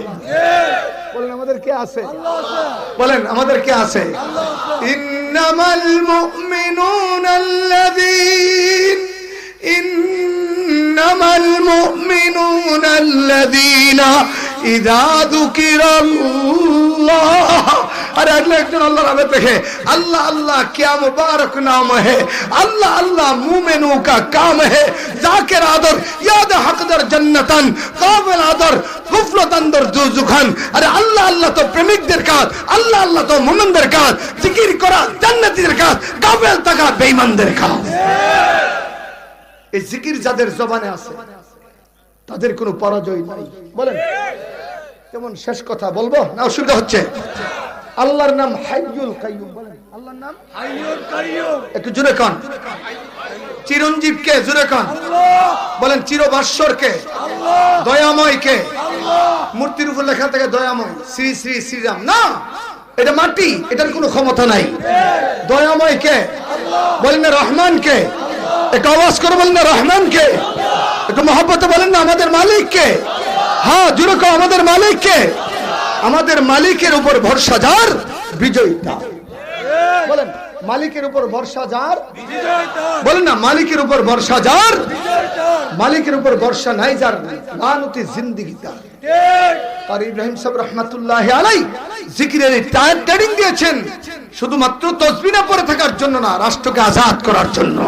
বলেন আমাদের কে আছে? আল্লাহ আছে। বলেন আমাদের কে আছে? আল্লাহ আছে। ইন্নামাল মুমিনুনা আল্লাযীন, ইন্নামাল মুমিনুনা আল্লাযীনা ইযা যুকিরাল্লাহ। अरे अगले एक दिन अल्लाह रबे देखे, अल्लाह अल्लाह क्या मुबारक नाम है, अल्लाह अल्लाह मुमिनों का काम है। जाकिर आदर याद हकदर जन्नतन, काबिल आदर गुफरत अंदर दोजखान। अरे अल्लाह अल्लाह तो प्रेमिकদের কাজ, আল্লাহ আল্লাহ তো মুমিনদের কাজ, জিকির করা জান্নাতীদের কাজ, কাবিল থাকা বেঈমানদের কাজ। এই জিকির যাদের জবানে আছে তাদের কোনো পরাজয় নাই। বলেন কেমন? শেষ কথা বলবো না, অসুবিধা হচ্ছে? আল্লাহর নাম হাইয়ুল কাইয়ুম। বলেন আল্লাহর নাম হাইয়ুল কাইয়ুম। একটু জোরে কোন। চিরঞ্জীব কে? জোরে কোন। আল্লাহ। বলেন চিরভাস্বর কে? আল্লাহ। দয়াময় কে? আল্লাহ। মূর্তির উপর লেখা থাকে দয়াময়, শ্রী শ্রী শ্রীরাম না, এটা মাটি, এটার কোনো ক্ষমতা নাই। দয়াময় কে? আল্লাহ। বলেন না রহমান কে? একটু আওয়াজ করে বলেন না রহমান কে? একটু মহব্বতে বলেন না আমাদের মালিক কে? হ্যাঁ জোরে কোন, আমাদের মালিক কে? আমাদের মালিকের উপর ভরসা যার, বিজয়ী তার। বলেন মালিকের উপর ভরসা যার, বিজয়ী তার। বলেন না মালিকের উপর ভরসা যার, বিজয়ী তার। মালিকের উপর ভরসা নাই যার, লানতি জিন্দেগি তার। ঠিক। আর ইব্রাহিম সাহেব রাহমাতুল্লাহি আলাইহি জিকিরের টায়ার ট্রেনিং দিয়েছেন শুধুমাত্র তাসবিহ না পড়ে থাকার জন্য না, রাষ্ট্রকে আজাদ করার জন্য।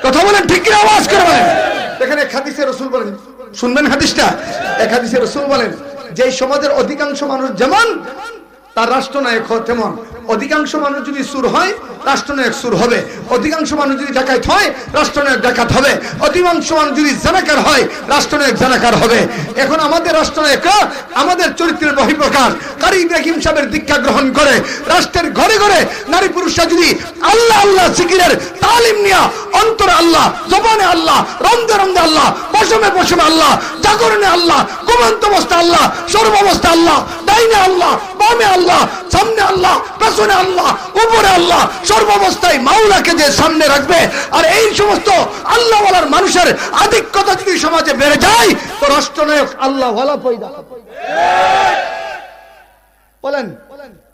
কথা বলেন ঠিক কি? আওয়াজ করে বলেন। এখানে এক হাদিসে রাসূল বলেন, শুনবেন হাদিসটা। এক হাদিসে রাসূল বলেন, যে সমাজের অধিকাংশ মানুষ যেমন তার রাষ্ট্রনায়ক হয় তেমন। অধিকাংশ মানুষ যদি সুর হয়, রাষ্ট্রনায়ক সুর হবে। অধিকাংশ মানুষ যদি ডাকাত হয়, রাষ্ট্রনায়ক ডাকাত হবে। অধিকাংশ মানুষ যদি জানাকার হয়, রাষ্ট্রনায়ক জানাকার হবে। এখন আমাদের রাষ্ট্রনায়ক আমাদের চরিত্রের বহিঃপ্রকাশ। কারি ইব্রাহিম সাহেবের দীক্ষা গ্রহণ করে রাষ্ট্রের ঘরে ঘরে নারী পুরুষরা যদি আল্লাহ আল্লাহ জিকিরের তালিম নিয়া, অন্তরে আল্লাহ, জবানে আল্লাহ, রমদে রমদে আল্লাহ, পশমে পশমে আল্লাহ, জাগরণে আল্লাহ, ঘুমন্ত অবস্থা আল্লাহ, সর্বাবস্থা আল্লাহ, ডাইনে আল্লাহ, বামে আল্লাহ, সামনে আল্লাহ, পেছনে আল্লাহ, উপরে আল্লাহ, সর্বাবস্থায় মাওলাকে যে সামনে রাখবে। আর এই সমস্ত আল্লাহ ওয়ালার মানুষের আধিক্যতা যদি সমাজে বেড়ে যায়, তো রাষ্ট্রনায়ক আল্লাহ ওয়ালা পয়দা হবে। বলেন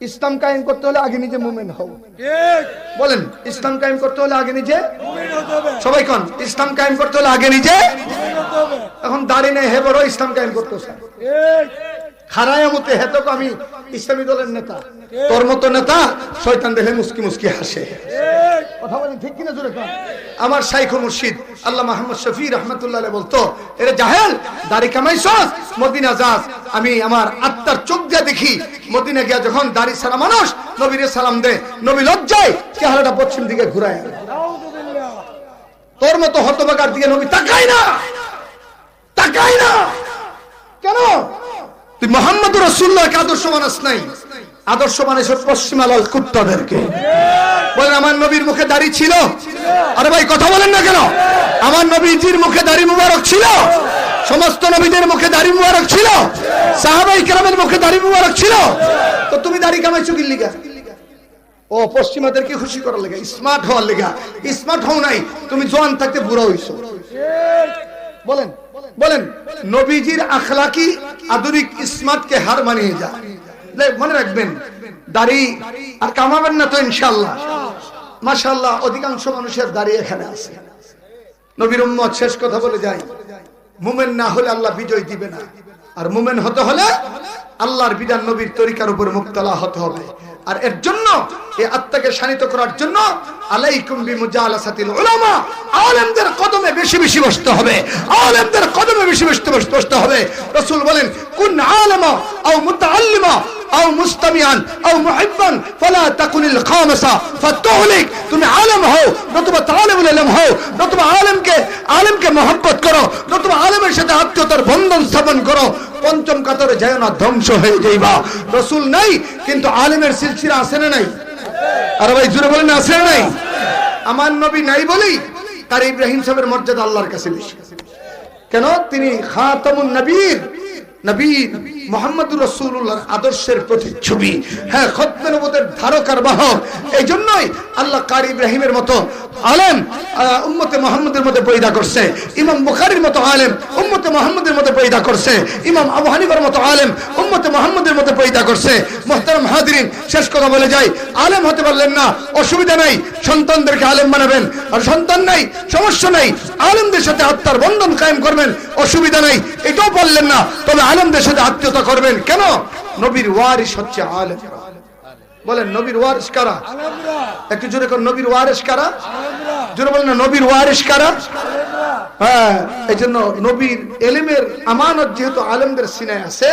ইসলাম কায়েম করতে হলে আগে নিজে মুমিন হও। ঠিক। বলেন ইসলাম কায়েম করতে হলে আগে নিজে মুমিন হতে হবে। সবাই কোন? ইসলাম কায়েম করতে হলে আগে নিজে মুমিন হতে হবে। এখন দাড়ি নেই হে বড় ইসলাম কায়েম করতেছে। ঠিক। খারায়া মতে হেতো আমি ইসলামী দলের নেতা, তোর মতো নেতা শয়তান দেখে মুস্কি মুস্কি হাসে। কথা বলেন ঠিক কিনা? জোরে কোন। আমার শাইখ মুর্শিদ আল্লাহ মুহাম্মদ শফি রাহমাতুল্লাহ আলাইহি বলতো, এরে জাহেল দাড়ি কামাইছস, মদিনা যাস। আমি আমার আত্মার চোখ দিয়ে দেখি, মদিনা গিয়া যখন দাড়ি ছাড়া মানুষ নবীরে সালাম দেয়, নবী লজ্জায় চেহারাটা পশ্চিম দিকে ঘুরায়। নাউযুবিল্লাহ। তোর মতো হতভাগার দিকে নবী তাকায় না, তাকায় না। কেন? তুই মুহাম্মদুর রাসূলুল্লাহকে আদর্শ মানাস নাই। আদর্শ মানে সব পশ্চিমালাল কুত্তাদেরকে। বলেন আমার নবীর মুখে দাড়ি ছিল? আরে ভাই কথা বলেন না কেন? আমার নবীজির মুখে দাড়ি মুবারক ছিল? সমস্ত নবীদের মুখে দাড়ি মুবারক ছিল? সাহাবায়ে কেরামের মুখে দাড়ি মুবারক ছিল? তো তুমি দাড়ি কামাইছো কি লিগা? ও পশ্চিমাদেরকে খুশি করার লেগা, স্মার্ট হওয়ার লেগা। স্মার্ট হও নাই, তুমি জোয়ান থাকতে বুড়ো হইছো। বলেন বলেন, নবীজির আখলাকি আধুনিক স্মার্টকে হার মানিয়ে যায়। মনে রাখবেন, দাড়ি আর কামাবেন না তো ইনশাআল্লাহ। মাশাআল্লাহ, অধিকাংশ মানুষের দাড়ি এখানে আছে। নবীর উম্মত শেষ কথা বলে যায়, মুমিন না হলে আল্লাহ বিজয় দিবে না, আর মুমিন হতে হলে আল্লাহর বিধান নবীর তরিকার উপর মুক্তালা হতে হবে। আর এর জন্য এই আত্মাকে শানিত করার জন্য আলাইকুম বিমুজালাসাতিল উলামা, আলেমদের কদমে বেশি বেশি বসতে হবে, আলেমদের কদমে বেশি বেশি বসতে হবে। রাসূল বলেন, কুন আলামা আও মুতাআল্লিমা আও মুস্তামিআন আও মুহিব্বান ফালা তাকুনিল খামিসা ফাতুহলিক। তুমি আলেম হও নতুবা তালিবুল ইলম হও, নতুবা আলেমকে মহব্বত করো, নতুবা আলেমের সাথে আত্মীয়তার বন্ধন স্থাপন করো, পঞ্চম কাতারে যায় না, ধ্বংস হয়ে যাইবা। রাসূল নাই কিন্তু আলেমের সিলসিলা আছে না নাই? আরে ভাই জোরে বলেন, আছে না নাই? আমার নবী নাই বলি তার ইব্রাহিম সাহেবের মর্যাদা আল্লাহর কাছে বেশি। কেন? তিনি খাতামুন নবীর, নবী মুহাম্মদুর রাসূলুল্লাহর আদর্শের প্রতিচ্ছবি, হ্যাঁ, খতমে নবুয়তের ধারক আর বাহক। এই জন্যই আল্লাহ কারি ইব্রাহিমের মতো আলেম উম্মতে মুহাম্মদের মধ্যে পয়দা করছে, ইমাম বুখারীর মতো আলেম উম্মতে মুহাম্মদের মধ্যে পয়দা করছে, ইমাম আবু হানিফার মতো আলেম উম্মতে মুহাম্মদের মধ্যে পয়দা করছে। মুহতারাম হাজিরিন, শেষ কথা বলে যাই, আলেম হতে পারলেন না, অসুবিধা নাই, সন্তানদেরকে আলেম বানাবেন। আর সন্তান নাই, সমস্যা নাই, আলেমদের সাথে আত্মার বন্ধন কায়েম করবেন, অসুবিধা নাই। এটাও বললেন না, তবে আলেমদের সাথে আত্মীয়তা করবেন। কেন? নবীর ওয়ারিস হচ্ছে আলেম। বলেন, নবীর ওয়ারিস কারা? একটু জোরে করে, নবীর ওয়ারিস কারা? জোরে বলেন না, নবীর ওয়ারিস কারা? হ্যাঁ, এই জন্য নবীর এলেমের আমানত যেহেতু আলেমদের সিনায় আছে,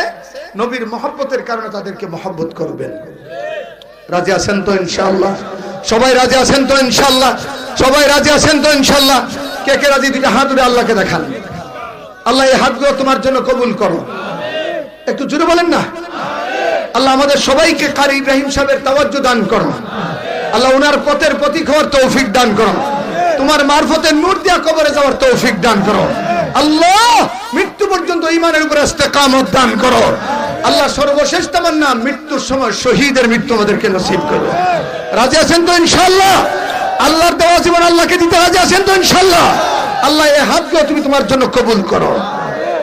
নবীর মহব্বতের কারণে তাদেরকে মহব্বত করবেন। রাজি আছেন তো ইনশাআল্লাহ? সবাই রাজি আছেন তো ইনশাআল্লাহ? সবাই রাজি আছেন তো ইনশাআল্লাহ? কে কে রাজি? দুইটা হাত উঠে আল্লাহকে দেখান। আল্লাহ এই হাতগুলো তোমার জন্য কবুল করো। একটু জোরে বলেন না। আল্লাহ আমাদের সবাইকে কারি ইব্রাহিম সাহেবের তাওয়াজ্জুহ দান করো। আল্লাহ ওনার পথের প্রতীক হওয়ার তৌফিক দান করো। তোমার মারফতের নূর দিয়া কবরে যাওয়ার তৌফিক দান করো। আল্লাহ মৃত্যু পর্যন্ত ঈমানের উপর ইস্তেকামত দান করো। আল্লাহ সর্বশেষ তামান্না, মৃত্যুর সময় শহীদের মৃত্যু আমাদেরকে নসিব করো। রাজি আছেন তো ইনশাআল্লাহ? আল্লাহর দেওয়া জীবন আল্লাহকে দিতে রাজি আছেন তো ইনশাআল্লাহ? আল্লাহ এই হাতগুলো তুমি তোমার জন্য কবুল করো।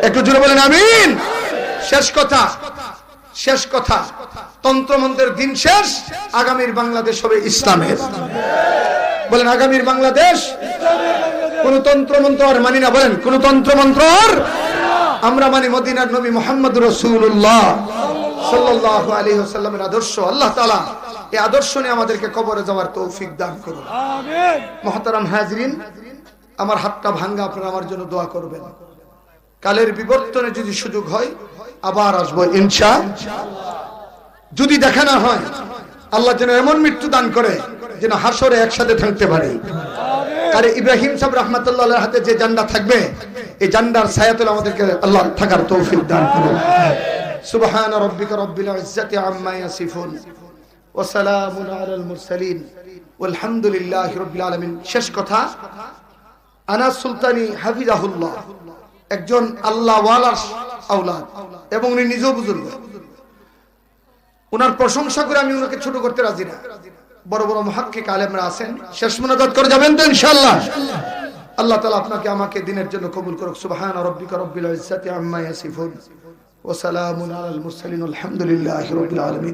একটু জোরে বলেন আমিন। শেষ কথা, শেষ কথা, তন্ত্রমন্ত্রের দিন শেষ, আগামীর বাংলাদেশ হবে ইসলামের। বলেন, আগামীর বাংলাদেশ কোন তন্ত্রমন্ত্র আর মানি না। বলেন, কোন তন্ত্রমন্ত্র আর আমরা মানি মদিনার নবী মুহাম্মদ রাসূলুল্লাহ সাল্লাল্লাহু আলাইহি ওয়াসাল্লামের আদর্শ। আল্লাহ তাআলা এই আদর্শ নিয়ে আমাদেরকে কবরে যাওয়ার তৌফিক দান করুন। আমিন। মুহতারাম হাজিরিন, আমার হাতটা ভাঙ্গা, আপনারা আমার জন্য দোয়া করবেন। কালের বিবর্তনে যদি সুযোগ হয় আবার আসবো ইনশাআল্লাহ। যদি দেখা না হয়, আল্লাহ যেন এমন মৃত্যু দান করে যেন হাসরে একসাথে থাকতে পারি। আরে ইব্রাহিম সাহেব রাহমাতুল্লাহ আলাইহির হাতে যে জান্ডা থাকবে, এই জান্ডার ছায়াতলে আমাদেরকে আল্লাহ থাকার তৌফিক দান করুন। সুবহান রাব্বিকা রাব্বিল ইজ্জাতি আম্মা ইয়াসিফুন ওয়া সালামুন আলাল মুরসালিন ওয়ালহামদুলিল্লাহি রাব্বিল আলামিন। শেষ কথা, আনাস সুলতানি হাফিজাহুল্লাহ একজন আল্লাহ ওয়ালার আওলাদ এবং উনি নিজেও বুজুর্গ। ওনার প্রশংসা করে আমি ওনাকে ছোট করতে রাজি না। বড় বড় মুহাক্কিক আলেমরা আছেন, শেষ মুনাজাত করে যাবেন তো ইনশাআল্লাহ? আল্লাহ তাআলা আপনাকে আমাকে দিনের জন্য কবুল করুক। সুবহান রাব্বিকা রাব্বিল ইজ্জাতি আম্মা ইয়াসিফুন ওয়া সালামুন আলাল মুরসালিন আলহামদুলিল্লাহি রাব্বিল আলামিন।